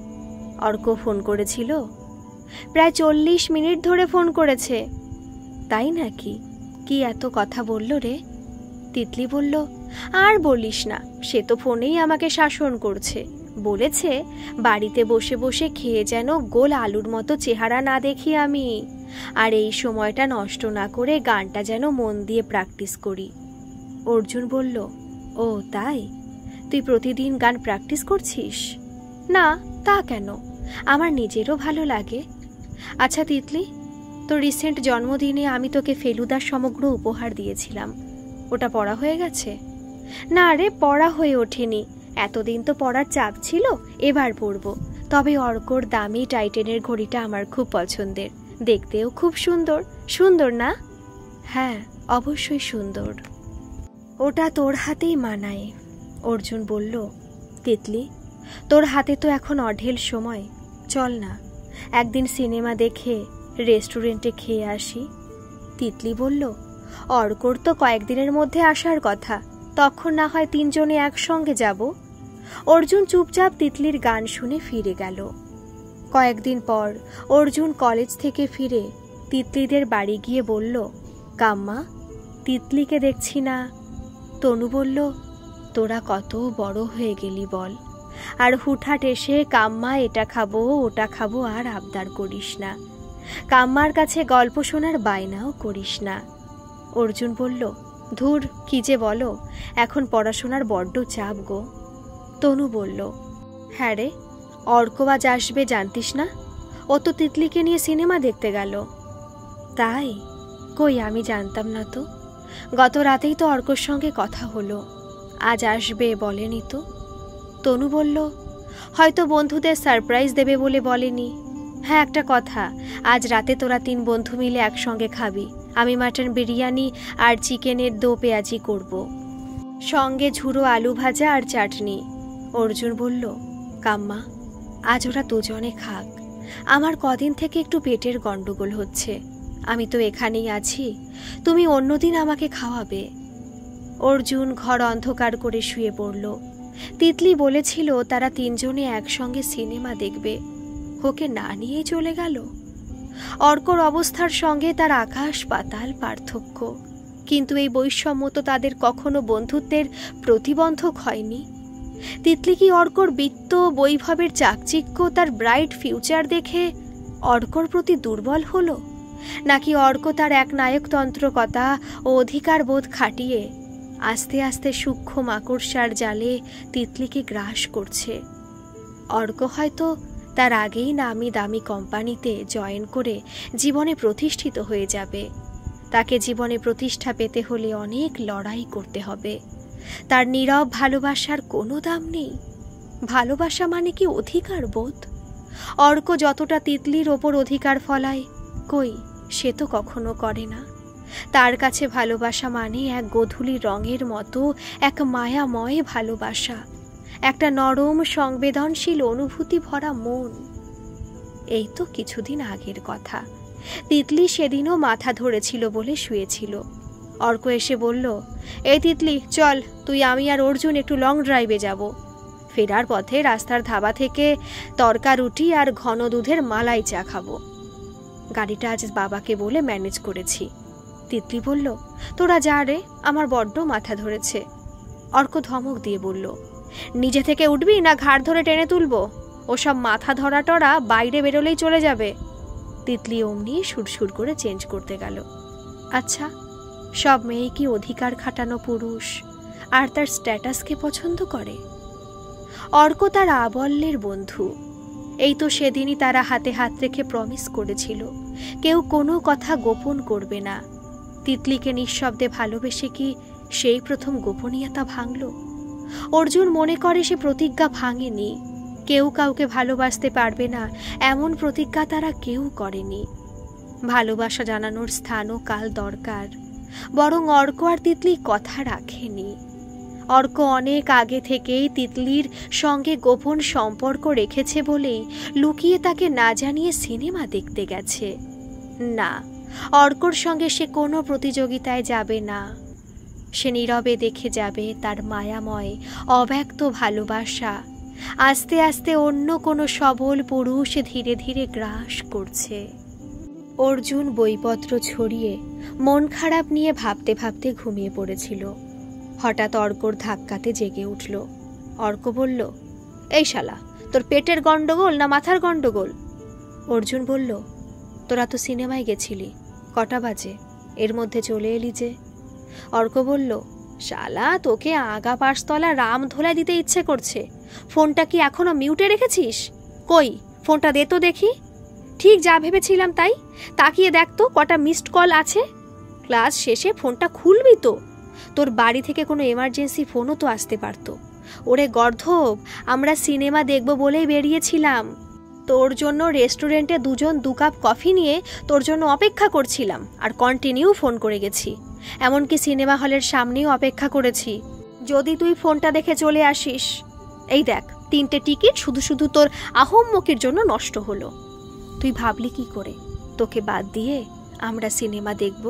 অর্ক ফোন করেছিল? প্রায় 40 মিনিট ধরে ফোন করেছে। তাই নাকি? কি এত কথা বলল রে? তিতলি বলল, আর বলিস না, সে তো ফোনেই আমাকে শাসন করছে। বলেছে বাড়িতে বসে বসে খেয়ে যেন গোল আলুর মতো চেহারা না দেখি আমি, আর এই সময়টা নষ্ট না করে গানটা যেন মন দিয়ে প্র্যাকটিস করি। অর্জুন বলল, ও তাই? তুই প্রতিদিন গান প্র্যাকটিস করছিস? না, তা কেন, আমার নিজেরও ভালো লাগে। আচ্ছা তিতলি, তোর রিসেন্ট জন্মদিনে আমি তোকে ফেলুদার সমগ্র উপহার দিয়েছিলাম, ওটা পড়া হয়ে গেছে? না রে, পড়া হয়ে ওঠেনি। এতদিন তো পড়ার চাপ ছিল, এবার পড়ব। তবে অর্কর দামি টাইটেনের ঘড়িটা আমার খুব পছন্দের, দেখতেও খুব সুন্দর। সুন্দর না? হ্যাঁ, অবশ্যই সুন্দর। ওটা তোর হাতেই মানায়। অর্জুন বলল, তিতলি, তোর হাতে তো এখন অঢেল সময়, চল না একদিন সিনেমা দেখে রেস্টুরেন্টে খেয়ে আসি। তিতলি বলল, অর্কর তো কয়েকদিনের মধ্যে আসার কথা, তখন না হয় 3 জনে একসঙ্গে যাব। অর্জুন চুপচাপ তিতলির গান শুনে ফিরে গেল। কয়েকদিন পর অর্জুন কলেজ থেকে ফিরে তিতলিদের বাড়ি গিয়ে বলল, কাম্মা, তিতলিকে দেখছি না। তনু বলল, তোরা কত বড় হয়ে গেলি বল, আর হুটহাট এসে কাম্মা এটা খাবো ওটা খাবো আর আবদার করিস না। কাম্মার কাছে গল্প শোনার বায়নাও করিস না। অর্জুন বলল, ধুর, কি যে বলো, এখন পড়াশোনার বড্ড চাপ গো। তনু বলল, হ্যাঁ রে, অর্ক আজ আসবে জানতিস না? ও তো তিতলিকে নিয়ে সিনেমা দেখতে গেল। তাই? কই, আমি জানতাম না তো। গত রাতেই তো অর্কর সঙ্গে কথা হলো, আজ আসবে বলেনি তো। তনু বলল, হয়তো বন্ধুদের সারপ্রাইজ দেবে বলে বলেনি। হ্যাঁ, একটা কথা, আজ রাতে তোরা 3 বন্ধু মিলে একসঙ্গে খাবি। আমি মাটন বিরিয়ানি আর চিকেনের দো পেঁয়াজি করব, সঙ্গে ঝুড়ো আলু ভাজা আর চাটনি। অর্জুন বলল, কাম্মা, আজ ওরা 2 জনে খাক। আমার কদিন থেকে একটু পেটের গন্ডগোল হচ্ছে। আমি তো এখানেই আছি, তুমি অন্যদিন আমাকে খাওয়াবে। অর্জুন ঘর অন্ধকার করে শুয়ে পড়ল। তিতলি বলেছিল তারা 3 জনে একসঙ্গে সিনেমা দেখবে, ওকে না নিয়েই চলে গেল। অর্কর অবস্থার সঙ্গে তার আকাশ পাতাল পার্থক্য, কিন্তু এই বৈষম্য তো তাদের কখনো বন্ধুত্বের প্রতিবন্ধক হয়নি। তিতলি কি অর্কর বিত্ত, বৈভবের চাকচিক্য, তার ব্রাইট ফিউচার দেখে অর্কর প্রতি দুর্বল হলো, নাকি অর্ক তার এক নায়কতন্ত্রকতা ও অধিকার বোধ খাটিয়ে আস্তে আস্তে সূক্ষ্ম মাকড়সার জালে তিতলিকে গ্রাস করছে? অর্ক হয়তো তার আগেই নামি দামি কোম্পানিতে জয়েন করে জীবনে প্রতিষ্ঠিত হয়ে যাবে। তাকে জীবনে প্রতিষ্ঠা পেতে হলে অনেক লড়াই করতে হবে। তার নীরব ভালোবাসার কোনো দাম নেই। ভালোবাসা মানে কি অধিকার বোধ? অর্ক যতটা তিতলির ওপর অধিকার ফলায়, কই সে তো কখনো করে না। তার কাছে ভালোবাসা মানে এক গোধূলি রঙের মতো এক মায়াময় ভালোবাসা, একটা নরম সংবেদনশীল অনুভূতি ভরা মন। এই তো কিছুদিন আগের কথা। তিতলি সেদিনও মাথা ধরেছিল বলে শুয়েছিল। অর্ক এসে বলল, এই তিতলি চল, তুই আমি আর অর্জুন একটু লং ড্রাইভে যাব। ফেরার পথে রাস্তার ধাবা থেকে তরকা রুটি আর ঘন দুধের মালাই চা খাবো। গাড়িটা আজ বাবাকে বলে ম্যানেজ করেছি। তিতলি বলল, তোরা যা রে, আমার বড্ড মাথা ধরেছে। অর্ক ধমক দিয়ে বলল, নিজে থেকে উঠবি না ঘাড় ধরে টেনে তুলবো? ওসব মাথা ধরা টরা বাইরে বেরোলেই চলে যাবে। তিতলি অমনি সুরসুর করে চেঞ্জ করতে গেল। আচ্ছা, সব মেয়ে কি অধিকার খাটানো পুরুষ আর তার স্ট্যাটাসকে পছন্দ করে? অর্ক তার আবল্যের বন্ধু। এই তো সেদিনই তারা হাতে হাত রেখে প্রমিস করেছিল কেউ কোনো কথা গোপন করবে না। তিতলিকে নিঃশব্দে ভালোবেসে কি সেই প্রথম গোপনীয়তা ভাঙল? অর্জুন মনে করে সে প্রতিজ্ঞা ভাঙেনি। কেউ কাউকে ভালোবাসতে পারবে না এমন প্রতিজ্ঞা তারা কেউ করেনি। ভালোবাসা জানানোর স্থান ও কাল দরকার, বরং অর্ক আর তিতলি কথা রাখেনি। অর্ক অনেক আগে থেকেই তিতলির সঙ্গে গোপন সম্পর্ক রেখেছে বলেই লুকিয়ে তাকে না জানিয়ে সিনেমা দেখতে গেছে। না, অর্কর সঙ্গে সে কোনো প্রতিযোগিতায় যাবে না। সে নীরবে দেখে যাবে তার মায়াময় অব্যক্ত ভালোবাসা আস্তে আস্তে অন্য কোনো সবল পুরুষ ধীরে ধীরে গ্রাস করছে। অর্জুন বইপত্র ছড়িয়ে মন খারাপ নিয়ে ভাবতে ভাবতে ঘুমিয়ে পড়েছিল। হঠাৎ অর্কর ধাক্কাতে জেগে উঠল। অর্ক বলল, এই শালা, তোর পেটের গন্ডগোল না মাথার গন্ডগোল? অর্জুন বলল, তোরা তো সিনেমায় গেছিলি, কটা বাজে? এর মধ্যে চলে এলি যে? অর্ক বলল, শালা, তোকে আগা পাশতলা রাম ধোলাই দিতে ইচ্ছে করছে। ফোনটা কি এখনো মিউটে রেখেছিস? কই ফোনটা দে তো দেখি। ঠিক যা ভেবেছিলাম তাই, তাকিয়ে দেখ তো কটা মিসড কল আছে। ক্লাস শেষে ফোনটা খুলবি তো? তোর বাড়ি থেকে কোনো এমার্জেন্সি ফোনও তো আসতে পারতো। ওরে গর্ধব, আমরা সিনেমা দেখব বলেই বেরিয়েছিলাম। তোর জন্য রেস্টুরেন্টে দুজন 2 কাপ কফি নিয়ে তোর জন্য অপেক্ষা করছিলাম আর কন্টিনিউ ফোন করে গেছি। এমনকি সিনেমা হলের সামনেও অপেক্ষা করেছি, যদি তুই ফোনটা দেখে চলে আসিস। এই দেখ, 3টে টিকিট শুধু শুধু তোর আহম্মকের জন্য নষ্ট হলো। তুই ভাবলি কি করে তোকে বাদ দিয়ে আমরা সিনেমা দেখব,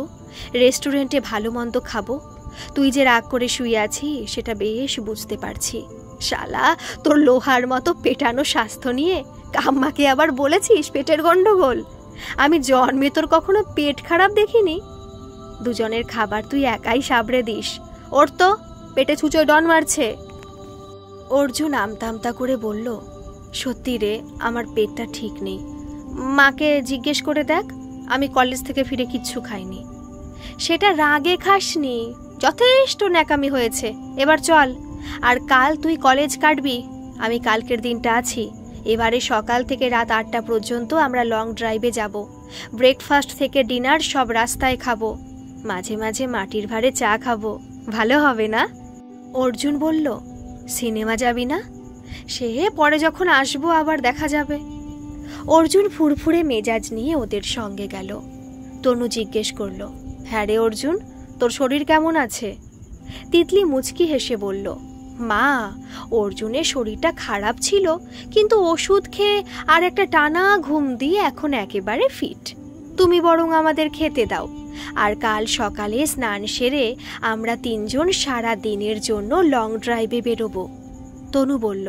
রেস্টুরেন্টে ভালো মন্দ খাবো? তুই যে রাগ করে শুয়ে আছিস সেটা বেশ বুঝতে পারছি। শালা, তোর লোহার মতো পেটানো স্বাস্থ্য নিয়ে কাম্মাকে আবার বলেছিস পেটের গন্ডগোল? আমি জন্মে তোর কখনো পেট খারাপ দেখিনি। দুজনের খাবার তুই একাই সাবড়ে দিস। ওর তো পেটে ছুঁচোয় ডন মারছে। অর্জুন আমতা আমতা করে বলল, সত্যি রে, আমার পেটটা ঠিক নেই। মাকে জিজ্ঞেস করে দেখ, আমি কলেজ থেকে ফিরে কিচ্ছু খাইনি। সেটা রাগে খাসনি, যথেষ্ট ন্যাকামি হয়েছে। এবার চল। আর কাল তুই কলেজ কাটবি, আমি কালকের দিনটা আছি। এবারে সকাল থেকে রাত 8টা পর্যন্ত আমরা লং ড্রাইভে যাব। ব্রেকফাস্ট থেকে ডিনার সব রাস্তায় খাবো, মাঝে মাঝে মাটির ভাঁড়ে চা খাবো। ভালো হবে না? অর্জুন বলল, সিনেমা যাবি না? সে পরে যখন আসবো আবার দেখা যাবে। অর্জুন ফুরফুরে মেজাজ নিয়ে ওদের সঙ্গে গেল। তনু জিজ্ঞেস করল, হ্যাঁ রে অর্জুন, তোর শরীর কেমন আছে? তিতলি মুচকি হেসে বলল, মা, অর্জুনের শরীরটা খারাপ ছিল, কিন্তু ওষুধ খেয়ে আর একটা টানা ঘুম দিয়ে এখন একেবারে ফিট। তুমি বরং আমাদের খেতে দাও, আর কাল সকালে স্নান সেরে আমরা 3 জন সারা দিনের জন্য লং ড্রাইভে বেরোবো। তনু বলল,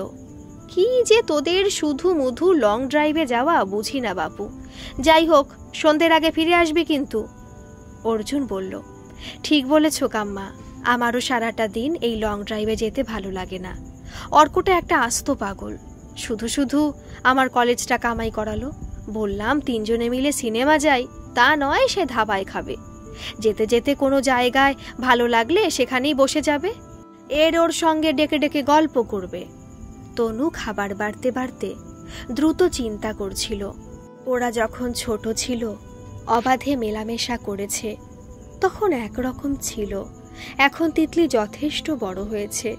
কি যে তোদের শুধু মধু লং ড্রাইভে যাওয়া, বুঝি না বাপু। যাই হোক, সন্ধ্যের আগে ফিরে আসবি কিন্তু। অর্জুন বলল, ঠিক বলেছ কাম্মা, আমারও সারাটা দিন এই লং ড্রাইভে যেতে ভালো লাগে না। অর্কটা একটা আস্ত পাগল, শুধু শুধু আমার কলেজটা কামাই করালো। বললাম 3 জনে মিলে সিনেমা যাই, তা নয় সে ধাবায় খাবে। যেতে যেতে কোনো জায়গায় ভালো লাগলে সেখানেই বসে যাবে, এর ওর সঙ্গে ডেকে ডেকে গল্প করবে। তনু খাবার বাড়তে বাড়তে দ্রুত চিন্তা করছিল। ওরা যখন ছোট ছিল, অবাধে মেলামেশা করেছে, তখন একরকম ছিল। এখন তিতলি যথেষ্ট বড় হয়েছে।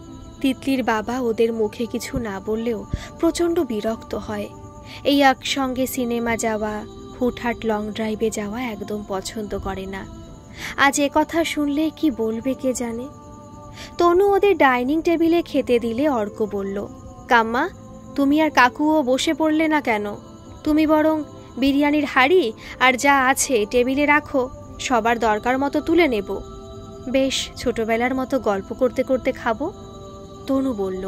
তিতলির বাবা ওদের মুখে কিছু না বললেও প্রচণ্ড বিরক্ত হয়। এই একসঙ্গে সিনেমা যাওয়া, হুটহাট লং ড্রাইভে যাওয়া একদম পছন্দ করে না। আজ এ কথা শুনলে কি বলবে কে জানে। তনু ওদের ডাইনিং টেবিলে খেতে দিলে অর্ক বলল, কাম্মা, তুমি আর কাকুও বসে পড়লে না কেন? তুমি বরং বিরিয়ানির হাঁড়ি আর যা আছে টেবিলে রাখো, সবার দরকার মতো তুলে নেব। বেশ ছোটবেলার মতো গল্প করতে করতে খাবো। তনু বলল,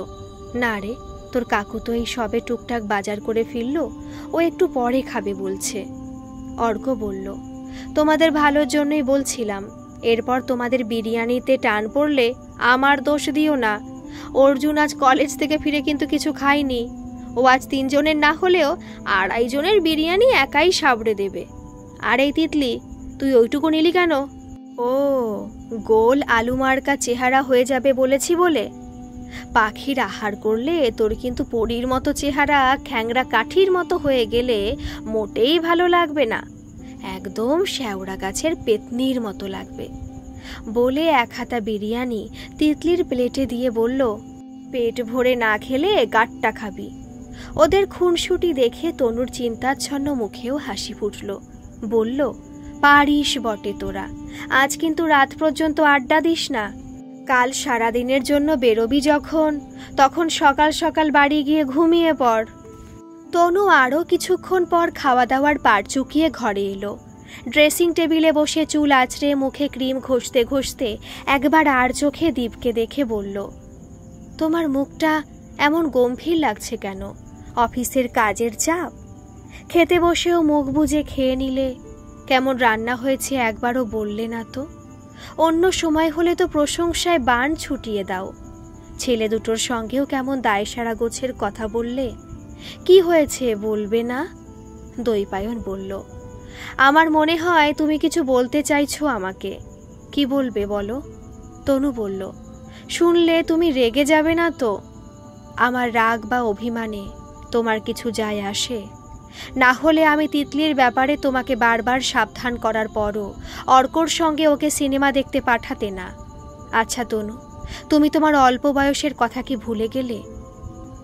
না রে, তোর কাকু তো এই সবে টুকটাক বাজার করে ফিরল, ও একটু পরে খাবে বলছে। অর্ক বলল, তোমাদের ভালোর জন্যই বলছিলাম। এরপর তোমাদের বিরিয়ানিতে টান পড়লে আমার দোষ দিও না। অর্জুন আজ কলেজ থেকে ফিরে কিন্তু কিছু খায়নি। ও আজ 3 জনের না হলেও 2.5 জনের বিরিয়ানি একাই সাবড়ে দেবে। আর এই তিতলি, তুই ওইটুকু নিলি কেন? ও, গোল আলু মার্কা চেহারা হয়ে যাবে বলেছি বলে? পাখির আহার করলে তোর কিন্তু পরীর মতো চেহারা খ্যাংরা কাঠির মতো হয়ে গেলে মোটেই ভালো লাগবে না। একদম শ্যাওড়া গাছের পেতনির মতো লাগবে। বলে 1 হাতা বিরিয়ানি তিতলির প্লেটে দিয়ে বলল, পেট ভরে না খেলে গাট্টা খাবি। ওদের খুনসুটি দেখে তনুর চিন্তাচ্ছন্ন মুখেও হাসি ফুটল। বলল, পারিস বটে তোরা, আজ কিন্তু রাত পর্যন্ত আড্ডা দিস না। কাল সারাদিনের জন্য বেরোবি যখন, তখন সকাল সকাল বাড়ি গিয়ে ঘুমিয়ে পড়। তনু আরও কিছুক্ষণ পর খাওয়া দাওয়ার পাট চুকিয়ে ঘরে এলো। ড্রেসিং টেবিলে বসে চুল আঁচড়ে মুখে ক্রিম ঘষতে ঘষতে একবার আর চোখে দীপকে দেখে বলল, তোমার মুখটা এমন গম্ভীর লাগছে কেন? অফিসের কাজের চাপ? খেতে বসেও মুখ বুজে খেয়ে নিলে। কেমন রান্না হয়েছে একবারও বললে না তো? অন্য সময় হলে তো প্রশংসায় বাণ ছুটিয়ে দাও। ছেলে দুটোর সঙ্গেও কেমন দায়সারা গোছের কথা বললে। কি হয়েছে বলবে না? দৈপায়ন বলল, আমার মনে হয় তুমি কিছু বলতে চাইছো আমাকে। কি বলবে বলো? তনু বলল, শুনলে তুমি রেগে যাবে না তো? আমার রাগ বা অভিমানে তোমার কিছু যায় আসে? না হলে আমি তিতলির ব্যাপারে তোমাকে বারবার সাবধান করার পরও অর্কর সঙ্গে ওকে সিনেমা দেখতে পাঠাতে না। আচ্ছা তনু, তুমি তোমার অল্প বয়সের কথা কি ভুলে গেলে?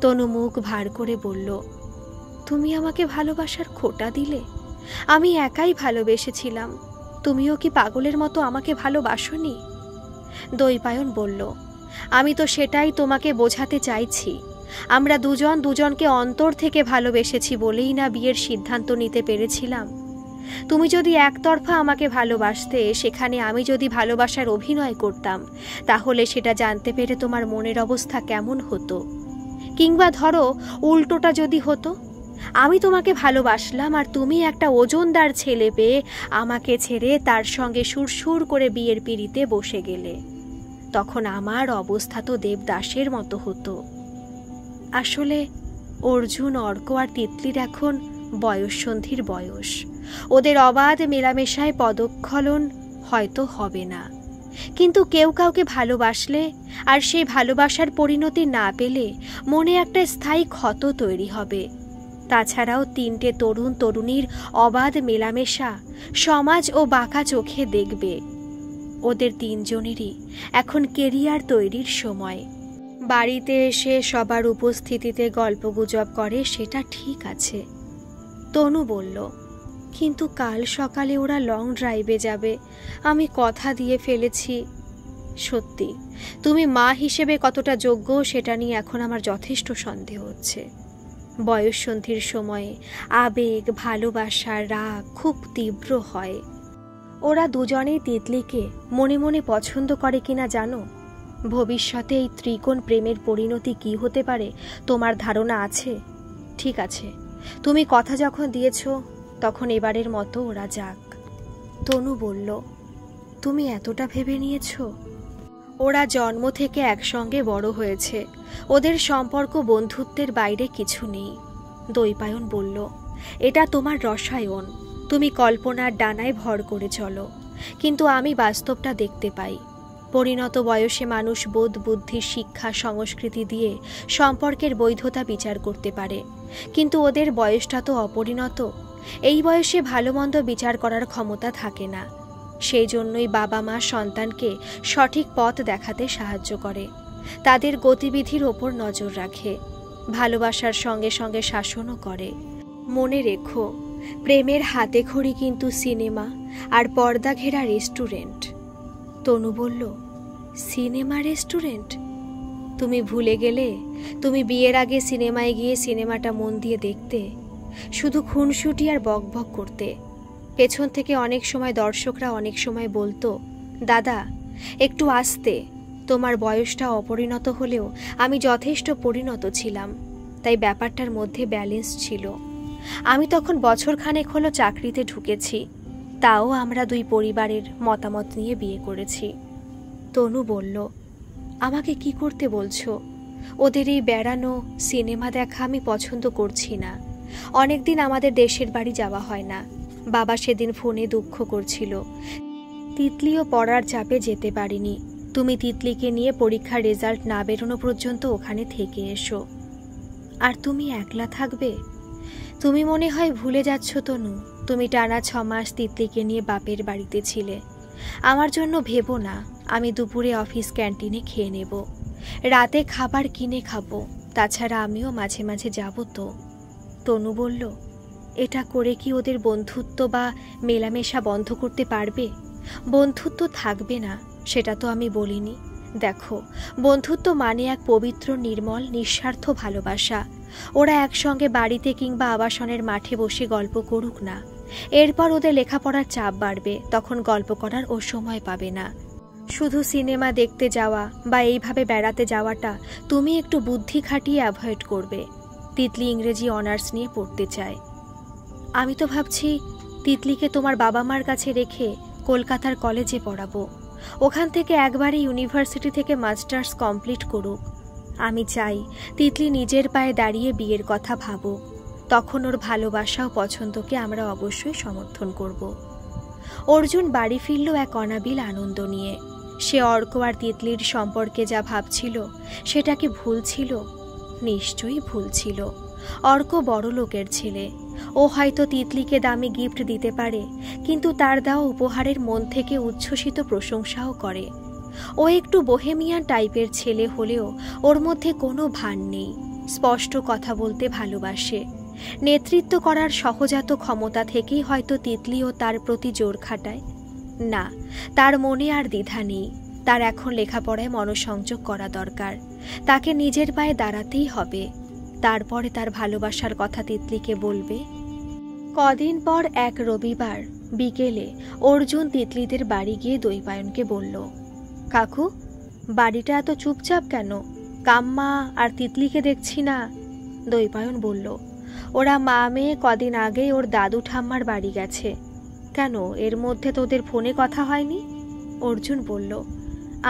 তনু মুখ ভার করে বলল, তুমি আমাকে ভালোবাসার খোঁটা দিলে। আমি একাই ভালোবেসেছিলাম। তুমিও কি পাগলের মতো আমাকে ভালোবাসোনি? দৈপায়ন বলল, আমি তো সেটাই তোমাকে বোঝাতে চাইছি। আমরা দুজন দুজনকে অন্তর থেকে ভালোবেসেছি বলেই না বিয়ের সিদ্ধান্ত নিতে পেরেছিলাম। তুমি যদি একতরফা আমাকে ভালোবাসতে, সেখানে আমি যদি ভালোবাসার অভিনয় করতাম, তাহলে সেটা জানতে পেরে তোমার মনের অবস্থা কেমন হতো? কিংবা ধরো উল্টোটা যদি হতো, আমি তোমাকে ভালোবাসলাম আর তুমি একটা ওজনদার ছেলে পেয়ে আমাকে ছেড়ে তার সঙ্গে সুরসুর করে বিয়ের পিঁড়িতে বসে গেলে, তখন আমার অবস্থা তো দেবদাসের মতো হতো। আসলে অর্জুন, অর্ক আর তিতলির এখন বয়ঃসন্ধির বয়স। ওদের অবাধ মেলামেশায় পদস্খলন হয়তো হবে না, কিন্তু কেউ কাউকে ভালোবাসলে আর সেই ভালোবাসার পরিণতি না পেলে মনে একটা স্থায়ী ক্ষত তৈরি হবে। তাছাড়াও 3টে তরুণ তরুণীর অবাধ মেলামেশা সমাজ ও বাঁকা চোখে দেখবে। ওদের 3 জনেরই এখন কেরিয়ার তৈরির সময়। বাড়িতে এসে সবার উপস্থিতিতে গল্পগুজব করে সেটা ঠিক আছে। তনু বলল, কিন্তু কাল সকালে ওরা লং ড্রাইভে যাবে, আমি কথা দিয়ে ফেলেছি। সত্যি, তুমি মা হিসেবে কতটা যোগ্য সেটা নিয়ে এখন আমার যথেষ্ট সন্দেহ হচ্ছে। বয়ঃসন্ধির সময়ে আবেগ, ভালোবাসা, রাগ খুব তীব্র হয়। ওরা দুজনেই তিতলিকে মনে মনে পছন্দ করে কিনা জানো? ভবিষ্যতে এই ত্রিকোণ প্রেমের পরিণতি কি হতে পারে তোমার ধারণা আছে? ঠিক আছে, তুমি কথা যখন দিয়েছ, তখন এবারের মতো ওরা যাক। তনু বলল, তুমি এতটা ভেবে নিয়েছ? ওরা জন্ম থেকে একসঙ্গে বড় হয়েছে, ওদের সম্পর্ক বন্ধুত্বের বাইরে কিছু নেই। দৈপায়ন বলল, এটা তোমার রসায়ন, তুমি কল্পনার ডানায় ভর করে চলো, কিন্তু আমি বাস্তবটা দেখতে পাই। পরিণত বয়সে মানুষ বোধ বুদ্ধি শিক্ষা সংস্কৃতি দিয়ে সম্পর্কের বৈধতা বিচার করতে পারে, কিন্তু ওদের বয়সটা তো অপরিণত। এই বয়সে ভালো মন্দ বিচার করার ক্ষমতা থাকে না। সেই জন্যই বাবা মা সন্তানকে সঠিক পথ দেখাতে সাহায্য করে, তাদের গতিবিধির ওপর নজর রাখে, ভালোবাসার সঙ্গে সঙ্গে শাসনও করে। মনে রেখো, প্রেমের হাতে খড়ি কিন্তু সিনেমা আর পর্দা ঘেরা রেস্টুরেন্ট। তনু বলল, সিনেমা রেস্টুরেন্ট? তুমি ভুলে গেলে তুমি বিয়ের আগে সিনেমায় গিয়ে সিনেমাটা মন দিয়ে দেখতে, শুধু খুনসুটি আর বকবক করতে। পেছন থেকে অনেক সময় দর্শকরা অনেক সময় বলতো, দাদা একটু আস্তে, তোমার বয়সটা অপরিণত হলেও আমি যথেষ্ট পরিণত ছিলাম, তাই ব্যাপারটার মধ্যে ব্যালেন্স ছিল। আমি তখন বছরখানেক হলো চাকরিতে ঢুকেছি, তাও আমরা দুই পরিবারের মতামত নিয়ে বিয়ে করেছি। তনু বলল, আমাকে কি করতে বলছো? ওদের এই বেড়ানো সিনেমা দেখা আমি পছন্দ করছি না। অনেকদিন আমাদের দেশের বাড়ি যাওয়া হয় না। বাবা সেদিন ফোনে দুঃখ করছিল, তিতলিও পড়ার চাপে যেতে পারিনি। তুমি তিতলিকে নিয়ে পরীক্ষার রেজাল্ট না বেরোনো পর্যন্ত ওখানে থেকে এসো। আর তুমি একলা থাকবে? তুমি মনে হয় ভুলে যাচ্ছ তনু, তুমি টানা 6 মাস তিতলিকে নিয়ে বাপের বাড়িতে ছিলে। আমার জন্য ভেবো না, আমি দুপুরে অফিস ক্যান্টিনে খেয়ে নেব, রাতে খাবার কিনে খাবো, তাছাড়া আমিও মাঝে মাঝে যাব তো। তনু বলল, এটা করে কি ওদের বন্ধুত্ব বা মেলামেশা বন্ধ করতে পারবে? বন্ধুত্ব থাকবে না সেটা তো আমি বলিনি। দেখো, বন্ধুত্ব মানে এক পবিত্র নির্মল নিঃস্বার্থ ভালোবাসা। ওরা একসঙ্গে বাড়িতে কিংবা আবাসনের মাঠে বসে গল্প করুক না, এরপর ওদের লেখাপড়ার চাপ বাড়বে, তখন গল্প করার ও সময় পাবে না। শুধু সিনেমা দেখতে যাওয়া বা এইভাবে বেড়াতে যাওয়াটা তুমি একটু বুদ্ধি খাটিয়ে অ্যাভয়েড করবে। তিতলি ইংরেজি অনার্স নিয়ে পড়তে চায়। আমি তো ভাবছি তিতলিকে তোমার বাবা মার কাছে রেখে কলকাতার কলেজে পড়াবো, ওখান থেকে একবারে ইউনিভার্সিটি থেকে মাস্টার্স কমপ্লিট করুক। আমি চাই তিতলি নিজের পায়ে দাঁড়িয়ে বিয়ের কথা ভাবুক, তখন ওর ভালোবাসা ও পছন্দকে আমরা অবশ্যই সমর্থন করব। অর্জুন বাড়ি ফিরল এক অনাবিল আনন্দ নিয়ে। সে অর্ক আর তিতলির সম্পর্কে যা ভাবছিল সেটা কি ভুল ছিল? নিশ্চয়ই ভুল ছিল। অর্ক বড় লোকের ছেলে, ও হয়তো তিতলিকে দামি গিফট দিতে পারে, কিন্তু তার দেওয়া উপহারের মন থেকে উচ্ছ্বসিত প্রশংসাও করে। ও একটু বোহেমিয়ান টাইপের ছেলে হলেও ওর মধ্যে কোনো ভান নেই, স্পষ্ট কথা বলতে ভালোবাসে। নেতৃত্ব করার সহজাত ক্ষমতা থেকেই হয়তো তিতলিও তার প্রতি জোর খাটায়। না, তার মনে আর দ্বিধা নেই, তার এখন লেখাপড়ায় মনোসংযোগ করা দরকার। তাকে নিজের পায়ে দাঁড়াতেই হবে, তারপরে তার ভালোবাসার কথা তিতলিকে বলবে। কদিন পর এক রবিবার বিকেলে অর্জুন তিতলিদের বাড়ি গিয়ে দৈপায়নকে বলল, কাকু, বাড়িটা এত চুপচাপ কেন? কাম্মা আর তিতলিকে দেখছি না। দৈপায়ন বলল, ওরা মা মেয়ে কদিন আগেই ওর দাদু ঠাম্মার বাড়ি গেছে। কেন, এর মধ্যে তোদের ফোনে কথা হয়নি? অর্জুন বলল,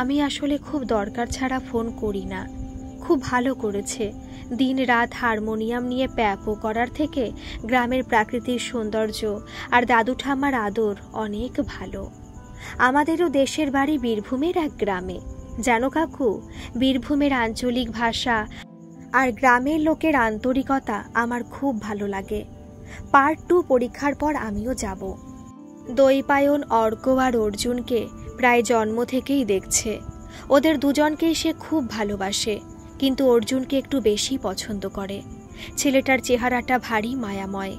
আমি আসলে খুব দরকার ছাড়া ফোন করি না। খুব ভালো করেছে, দিন রাত হারমোনিয়াম নিয়ে প্যাপো করার থেকে গ্রামের প্রাকৃতিক সৌন্দর্য আর দাদু ঠাম্মার আদর অনেক ভালো। আমাদেরও দেশের বাড়ি বীরভূমের এক গ্রামে। জানো কাকু, বীরভূমের আঞ্চলিক ভাষা আর গ্রামের লোকের আন্তরিকতা আমার খুব ভালো লাগে। পার্ট 2 পরীক্ষার পর আমিও যাব। দৈপায়ন অর্ক আর অর্জুনকে প্রায় জন্ম থেকেই দেখছে। ওদের দুজনকেই সে খুব ভালোবাসে, কিন্তু অর্জুনকে একটু বেশি পছন্দ করে। ছেলেটার চেহারাটা ভারী মায়াময়।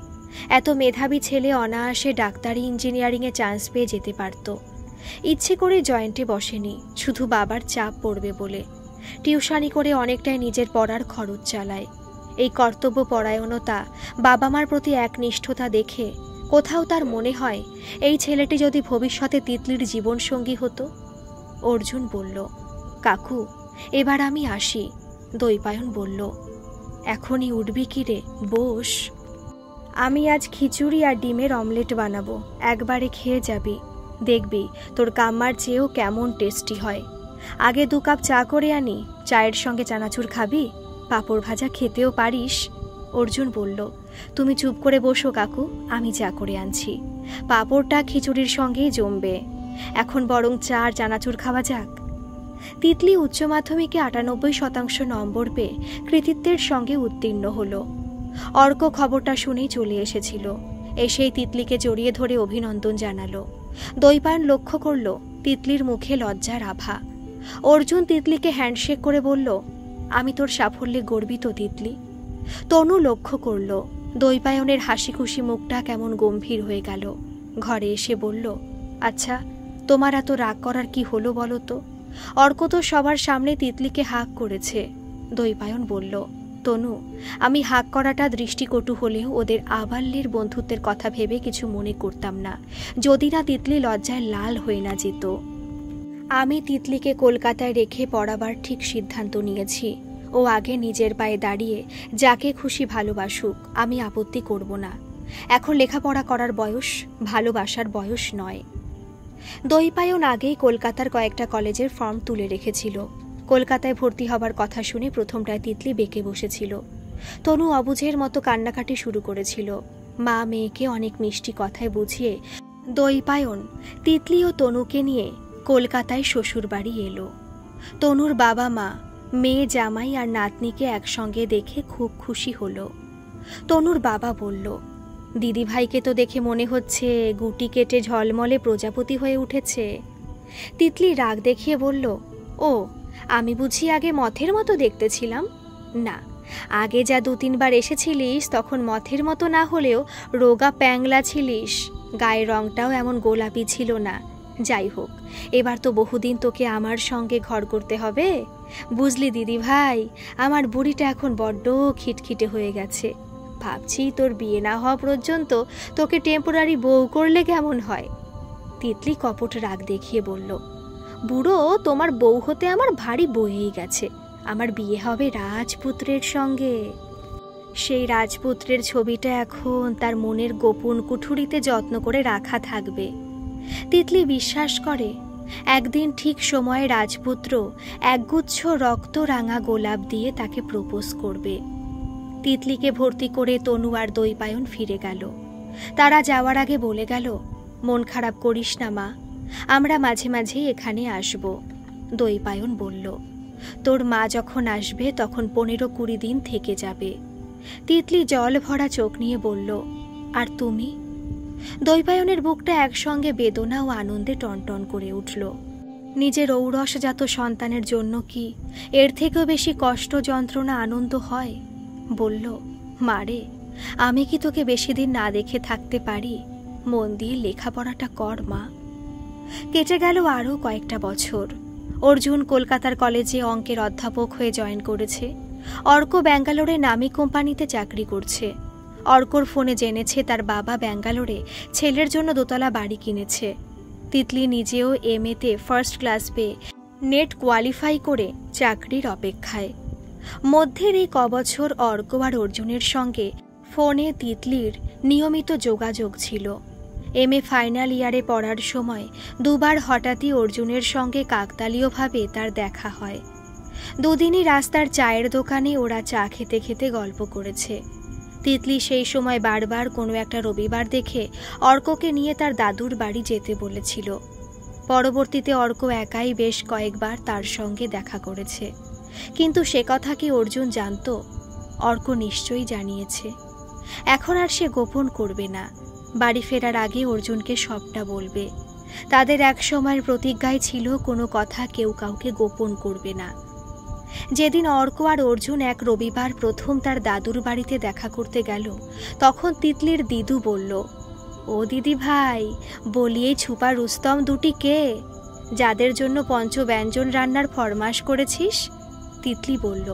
এত মেধাবী ছেলে অনায়াসে ডাক্তারি ইঞ্জিনিয়ারিংয়ে চান্স পেয়ে যেতে পারত। ইচ্ছে করে জয়েন্টে বসেনি, শুধু বাবার চাপ পড়বে বলে। টিউশনি করে অনেকটাই নিজের পড়ার খরচ চালায়। এই কর্তব্য পরায়ণতা, বাবা মার প্রতি একনিষ্ঠতা দেখে কোথাও তার মনে হয় এই ছেলেটি যদি ভবিষ্যতে তিতলির জীবনসঙ্গী হতো। অর্জুন বলল, কাকু, এবার আমি আসি। দৈপায়ন বলল, এখনই উঠবি কি রে? বস। আমি আজ খিচুড়ি আর ডিমের অমলেট বানাবো, একবারে খেয়ে যাবি। দেখবি তোর কাম্মার চেয়েও কেমন টেস্টি হয়। আগে 2 কাপ চা করে আনি, চায়ের সঙ্গে চানাচুর খাবি? পাঁপড় ভাজা খেতেও পারিস। অর্জুন বলল, তুমি চুপ করে বসো কাকু, আমি চা করে আনছি। পাঁপড়টা খিচুড়ির সঙ্গেই জমবে। এখন বরং চা আর চানাচুর খাওয়া যাক। তিতলি উচ্চ মাধ্যমিকে 98% নম্বর পেয়ে কৃতিত্বের সঙ্গে উত্তীর্ণ হলো। অর্ক খবরটা শুনেই চলে এসেছিল। এসেই তিতলিকে জড়িয়ে ধরে অভিনন্দন জানালো। দৈপায়ন লক্ষ্য করল তিতলির মুখে লজ্জার আভা। অর্জুন তিতলিকে হ্যান্ডশেক করে বলল, আমি তোর সাফল্যে গর্বিত তিতলি। তনু লক্ষ্য করল দৈপায়নের হাসি খুশি মুখটা কেমন গম্ভীর হয়ে গেল। ঘরে এসে বলল, আচ্ছা তোমার এত রাগ করার কি হলো বলো তো? অর্ক তো সবার সামনে তিতলিকে হাঁক করেছে। দৈপায়ন বলল, তনু, আমি হাঁক করাটা দৃষ্টিকটু হলেও ওদের আবাল্যের বন্ধুত্বের কথা ভেবে কিছু মনে করতাম না, যদি না তিতলি লজ্জায় লাল হয়ে না যেত। আমি তিতলিকে কলকাতায় রেখে পড়াবার ঠিক সিদ্ধান্ত নিয়েছি। ও আগে নিজের পায়ে দাঁড়িয়ে যাকে খুশি ভালোবাসুক, আমি আপত্তি করব না। এখন লেখাপড়া করার বয়স, ভালোবাসার বয়স নয়। দৈপায়ন আগেই কলকাতার কয়েকটা কলেজের ফর্ম তুলে রেখেছিল। কলকাতায় ভর্তি হবার কথা শুনে প্রথমটায় তিতলি বেঁকে বসেছিল। তনু অবুঝের মতো কান্নাকাটি শুরু করেছিল। মা মেয়েকে অনেক মিষ্টি কথায় বুঝিয়ে দৈপায়ন তিতলি ও তনুকে নিয়ে কলকাতায় শ্বশুর বাড়ি এলো। তনুর বাবা মা মেয়ে, জামাই আর নাতনিকে একসঙ্গে দেখে খুব খুশি হলো। তনুর বাবা বলল, দিদিভাইকে তো দেখে মনে হচ্ছে গুটি কেটে ঝলমলে প্রজাপতি হয়ে উঠেছে। তিতলি রাগ দেখিয়ে বলল, ও, আমি বুঝি আগে মথের মতো দেখতে ছিলাম? না, আগে যা 2-3 বার এসেছিলিস তখন মথের মতো না হলেও রোগা প্যাংলা ছিলিস, গায়ের রংটাও এমন গোলাপি ছিল না। যাই হোক, এবার তো বহুদিন তোকে আমার সঙ্গে ঘর করতে হবে। বুঝলি দিদি ভাই, আমার বুড়িটা এখন বড্ড খিটখিটে হয়ে গেছে। ভাবছি তোর বিয়ে না হওয়া পর্যন্ত তোকে টেম্পোরারি বউ করলে কেমন হয়? তিতলি কপট রাগ দেখিয়ে বলল, বুড়ো, তোমার বউ হতে আমার ভারী বয়েই গেছে। আমার বিয়ে হবে রাজপুত্রের সঙ্গে। সেই রাজপুত্রের ছবিটা এখন তার মনের গোপন কুঠুরিতে যত্ন করে রাখা থাকবে। তিতলি বিশ্বাস করে একদিন ঠিক সময়ে রাজপুত্র একগুচ্ছ রক্ত রাঙা গোলাপ দিয়ে তাকে প্রপোজ করবে। তিতলিকে ভর্তি করে তনু আর দৈপায়ন ফিরে গেল। তারা যাওয়ার আগে বলে গেল, মন খারাপ করিস না মা, আমরা মাঝে মাঝে এখানে আসব। দৈপায়ন বলল, তোর মা যখন আসবে তখন 15-20 দিন থেকে যাবে। তিতলি জল ভরা চোখ নিয়ে বলল, আর তুমি? দৈপায়নের বুকটা একসঙ্গে বেদনা ও আনন্দে টনটন করে উঠল। নিজের ঔরসজাত সন্তানের জন্য কি এর থেকেও বেশি কষ্ট, যন্ত্রণা, আনন্দ হয়? বলল, মারে, আমি কি তোকে বেশি দিন না দেখে থাকতে পারি? মন দিয়ে লেখাপড়াটা কর মা। কেটে গেল আরও কয়েকটা বছর। অর্জুন কলকাতার কলেজে অঙ্কের অধ্যাপক হয়ে জয়েন করেছে। অর্ক ব্যাঙ্গালোরে নামী কোম্পানিতে চাকরি করছে। অর্কর ফোনে জেনেছে তার বাবা ব্যাঙ্গালোরে ছেলের জন্য 2তলা বাড়ি কিনেছে। তিতলি নিজেও MA-তে ফার্স্ট ক্লাস পেয়ে নেট কোয়ালিফাই করে চাকরির অপেক্ষায়। মধ্যের এই কবছর অর্ক আর অর্জুনের সঙ্গে ফোনে তিতলির নিয়মিত যোগাযোগ ছিল। MA ফাইনাল ইয়ারে পড়ার সময় 2 বার হঠাৎই অর্জুনের সঙ্গে কাকতালীয়ভাবে তার দেখা হয়। দুদিনই রাস্তার চায়ের দোকানে ওরা চা খেতে খেতে গল্প করেছে। তিতলি সেই সময় বারবার কোনো একটা রবিবার দেখে অর্ককে নিয়ে তার দাদুর বাড়ি যেতে বলেছিল। পরবর্তীতে অর্ক একাই বেশ কয়েকবার তার সঙ্গে দেখা করেছে, কিন্তু সে কথা কি অর্জুন জানত? অর্ক নিশ্চয়ই জানিয়েছে। এখন আর সে গোপন করবে না। বাড়ি ফেরার আগে অর্জুনকে সবটা বলবে। তাদের এক সময়ের প্রতিজ্ঞায় ছিল কোনো কথা কেউ কাউকে গোপন করবে না। যেদিন অর্ক আর অর্জুন এক রবিবার প্রথম তার দাদুর বাড়িতে দেখা করতে গেল, তখন তিতলির দিদু বলল, ও দিদি ভাই, বলি এই ছুপা রুস্তম দুটি কে, যাদের জন্য পঞ্চব্যঞ্জন রান্নার ফরমাশ করেছিস? তিতলি বলল,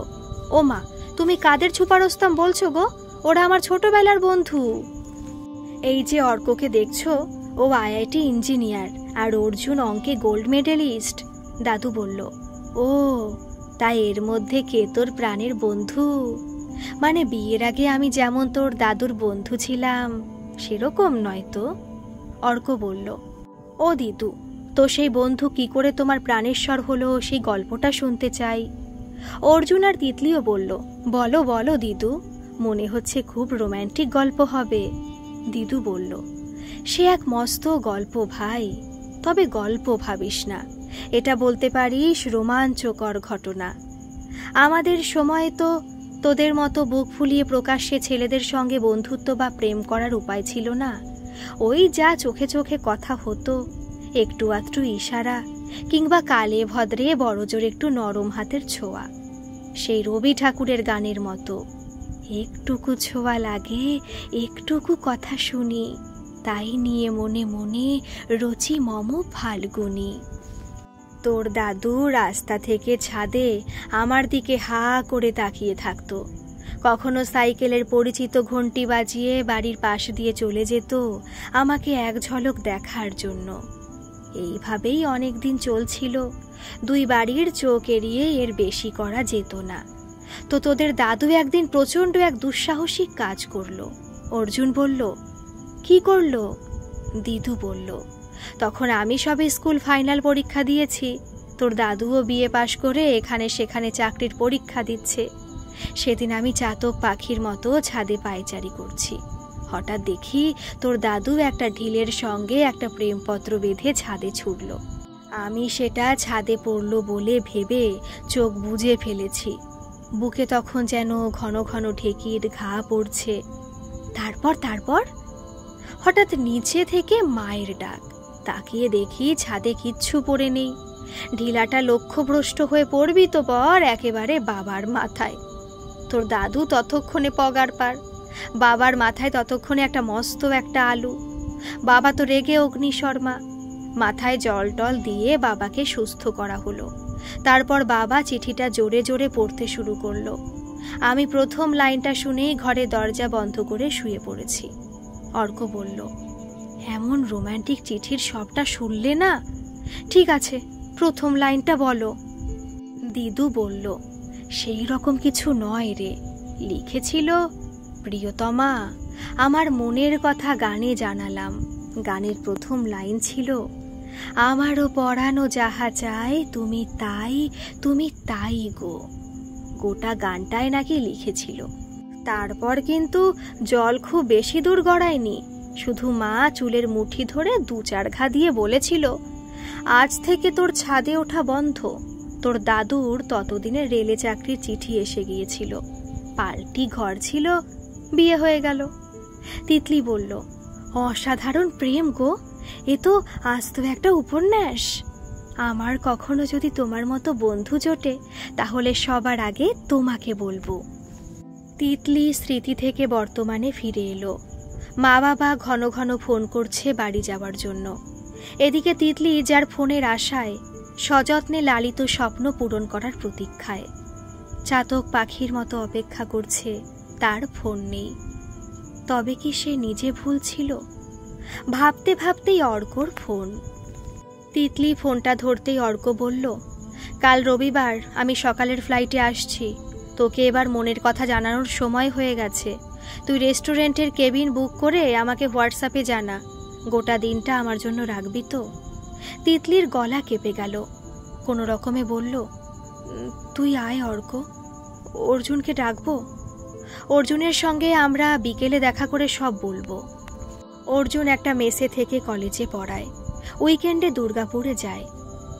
ও মা, তুমি কাদের ছুপা রুস্তম বলছো গো? ওরা আমার ছোটবেলার বন্ধু। এই যে অর্ককে দেখছো, ও IIT ইঞ্জিনিয়ার আর অর্জুন অঙ্কে গোল্ড মেডেলিস্ট। দাদু বলল, ও তাই এর মধ্যে কে তোর প্রাণের বন্ধু? মানে বিয়ের আগে আমি যেমন তোর দাদুর বন্ধু ছিলাম সেরকম নয় তো? অর্ক বলল, ও দিদু, তো সেই বন্ধু কি করে তোমার প্রাণেশ্বর হলো সেই গল্পটা শুনতে চাই। অর্জুন আর তিতলিও বলল, বলো বলো দিদু, মনে হচ্ছে খুব রোম্যান্টিক গল্প হবে। দিদু বলল, সে এক মস্ত গল্প ভাই, তবে গল্প ভাবিস না, এটা বলতে পারিস রোমাঞ্চকর ঘটনা। আমাদের সময়ে তো তোদের মতো বুক ফুলিয়ে প্রকাশ্যে ছেলেদের সঙ্গে বন্ধুত্ব বা প্রেম করার উপায় ছিল না। ওই যা চোখে চোখে কথা হতো, একটু আধটু ইশারা, কিংবা কালে ভদ্রে বড়জোর একটু নরম হাতের ছোঁয়া। সেই রবি ঠাকুরের গানের মতো, একটুকু ছোঁয়া লাগে, একটুকু কথা শুনি, তাই নিয়ে মনে মনে রচি মম ফাল্গুনি। তোর দাদু রাস্তা থেকে ছাদে আমার দিকে হা করে তাকিয়ে থাকতো। কখনো সাইকেলের পরিচিত ঘন্টি বাজিয়ে বাড়ির পাশ দিয়ে চলে যেত আমাকে এক ঝলক দেখার জন্য। এইভাবেই অনেক দিন চলছিল। দুই বাড়ির চোখ এড়িয়ে এর বেশি করা যেত না। তো তোদের দাদু একদিন প্রচণ্ড এক দুঃসাহসিক কাজ করলো। অর্জুন বলল, কি করলো? দিদু বলল, তখন আমি সবে স্কুল ফাইনাল পরীক্ষা দিয়েছি, তোর দাদুও বিয়ে পাশ করে এখানে সেখানে চাকরির পরীক্ষা দিচ্ছে। সেদিন আমি চাতক পাখির মতো ছাদে পায়চারি করছি। হঠাৎ দেখি তোর দাদু একটা ঢিলের সঙ্গে একটা প্রেমপত্র বেঁধে ছাদে ছুটল। আমি সেটা ছাদে পড়ল বলে ভেবে চোখ বুজে ফেলেছি। বুকে তখন যেন ঘন ঘন ঢেকির ঘা পড়ছে। তারপর হঠাৎ নিচে থেকে মায়ের ডাক। তাকিয়ে দেখি ছাদে কিচ্ছু পড়ে নেই। ঢিলাটা লক্ষ্যভ্রষ্ট হয়ে পড়বি তো পর একেবারে বাবার মাথায়। তোর দাদু ততক্ষণে পগার পার, বাবার মাথায় ততক্ষণে একটা মস্ত একটা আলু। বাবা তো রেগে অগ্নিশর্মা। মাথায় জল টল দিয়ে বাবাকে সুস্থ করা হলো। তারপর বাবা চিঠিটা জোরে জোরে পড়তে শুরু করলো। আমি প্রথম লাইনটা শুনেই ঘরে দরজা বন্ধ করে শুয়ে পড়েছি। অর্ক বলল, এমন রোম্যান্টিক চিঠির সবটা শুনলে না? ঠিক আছে, প্রথম লাইনটা বলো। দিদু বলল, সেই রকম কিছু নয় রে। লিখেছিল, প্রিয়তমা, আমার মনের কথা গানে জানালাম। গানের প্রথম লাইন ছিল, আমারও পরানো যাহা চাই তুমি তাই গো। গোটা গানটায় নাকি লিখেছিল। তারপর কিন্তু জল খুব বেশি দূর গড়ায়নি। শুধু মা চুলের মুঠি ধরে 2-4 ঘা দিয়ে বলেছিল, আজ থেকে তোর ছাদে ওঠা বন্ধ। তোর দাদুর ততদিনে রেলে চাকরির চিঠি এসে গিয়েছিল, পাল্টি ঘর ছিল, বিয়ে হয়ে গেল। তিতলি বলল, অসাধারণ প্রেম গো, এ তো আস্ত একটা উপন্যাস। আমার কখনো যদি তোমার মতো বন্ধু জোটে তাহলে সবার আগে তোমাকে বলবো। তিতলি স্মৃতি থেকে বর্তমানে ফিরে এলো। মা বাবা ঘন ঘন ফোন করছে বাড়ি যাওয়ার জন্য। এদিকে তিতলি যার ফোনের আশায় সযত্নে লালিত স্বপ্ন পূরণ করার প্রতীক্ষায় চাতক পাখির মতো অপেক্ষা করছে, তার ফোন নেই। তবে কি সে নিজে ভুল ছিল? ভাবতে ভাবতেই অর্কর ফোন। তিতলি ফোনটা ধরতেই অর্ক বলল, কাল রবিবার, আমি সকালের ফ্লাইটে আসছি। তোকে এবার মনের কথা জানানোর সময় হয়ে গেছে। তুই রেস্টুরেন্টের কেবিন বুক করে আমাকে হোয়াটসঅ্যাপে জানা। গোটা দিনটা আমার জন্য রাখবি তো? তিতলির গলা কেঁপে গেল। কোনো রকমে বলল, তুই আয় অর্ক। অর্জুনকে ডাকবো? অর্জুনের সঙ্গে আমরা বিকেলে দেখা করে সব বলবো। অর্জুন একটা মেসে থেকে কলেজে পড়ায়, উইকেন্ডে দুর্গাপুরে যায়।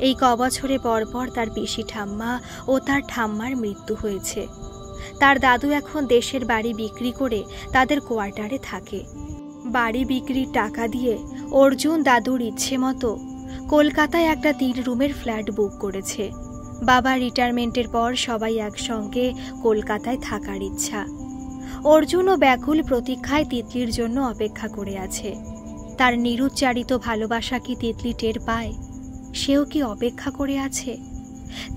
এই কবছরে পরপর তার পিসি ঠাম্মা ও তার ঠাম্মার মৃত্যু হয়েছে। তার দাদু এখন দেশের বাড়ি বিক্রি করে তাদের কোয়ার্টারে থাকে। বাড়ি বিক্রির টাকা দিয়ে অর্জুন দাদুর ইচ্ছে মতো কলকাতায় একটা 3 রুমের ফ্ল্যাট বুক করেছে। বাবার রিটায়ারমেন্টের পর সবাই একসঙ্গে কলকাতায় থাকার ইচ্ছা। অর্জুনও ব্যাকুল প্রতীক্ষায় তিতলির জন্য অপেক্ষা করে আছে। তার নিরুচ্চারিত ভালোবাসা কি তিতলি টের পায়? সেও কি অপেক্ষা করে আছে?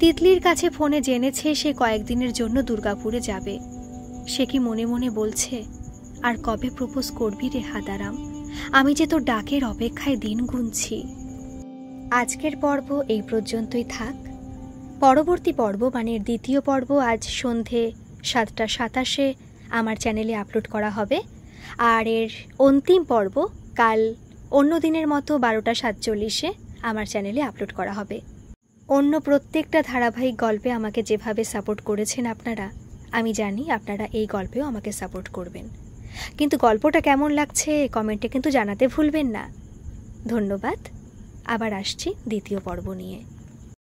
তিতলির কাছে ফোনে জেনেছে সে কয়েকদিনের জন্য দুর্গাপুরে যাবে। সে কি মনে মনে বলছে, আর কবে প্রপোজ করবি রে হাদারাম? আমি যে তোর ডাকের অপেক্ষায় দিন গুনছি। আজকের পর্ব এই পর্যন্তই থাক। পরবর্তী পর্ব মানে দ্বিতীয় পর্ব আজ সন্ধে 7:27 আমার চ্যানেলে আপলোড করা হবে। আর এর অন্তিম পর্ব কাল অন্য দিনের মতো 12:47 আমার চ্যানেলে আপলোড করা হবে। অন্য প্রত্যেকটা ধারাবাহিক গল্পে আমাকে যেভাবে সাপোর্ট করেছেন আপনারা, আমি জানি আপনারা এই গল্পেও আমাকে সাপোর্ট করবেন। কিন্তু গল্পটা কেমন লাগছে কমেন্টে কিন্তু জানাতে ভুলবেন না। ধন্যবাদ। আবার আসছি দ্বিতীয় পর্ব নিয়ে।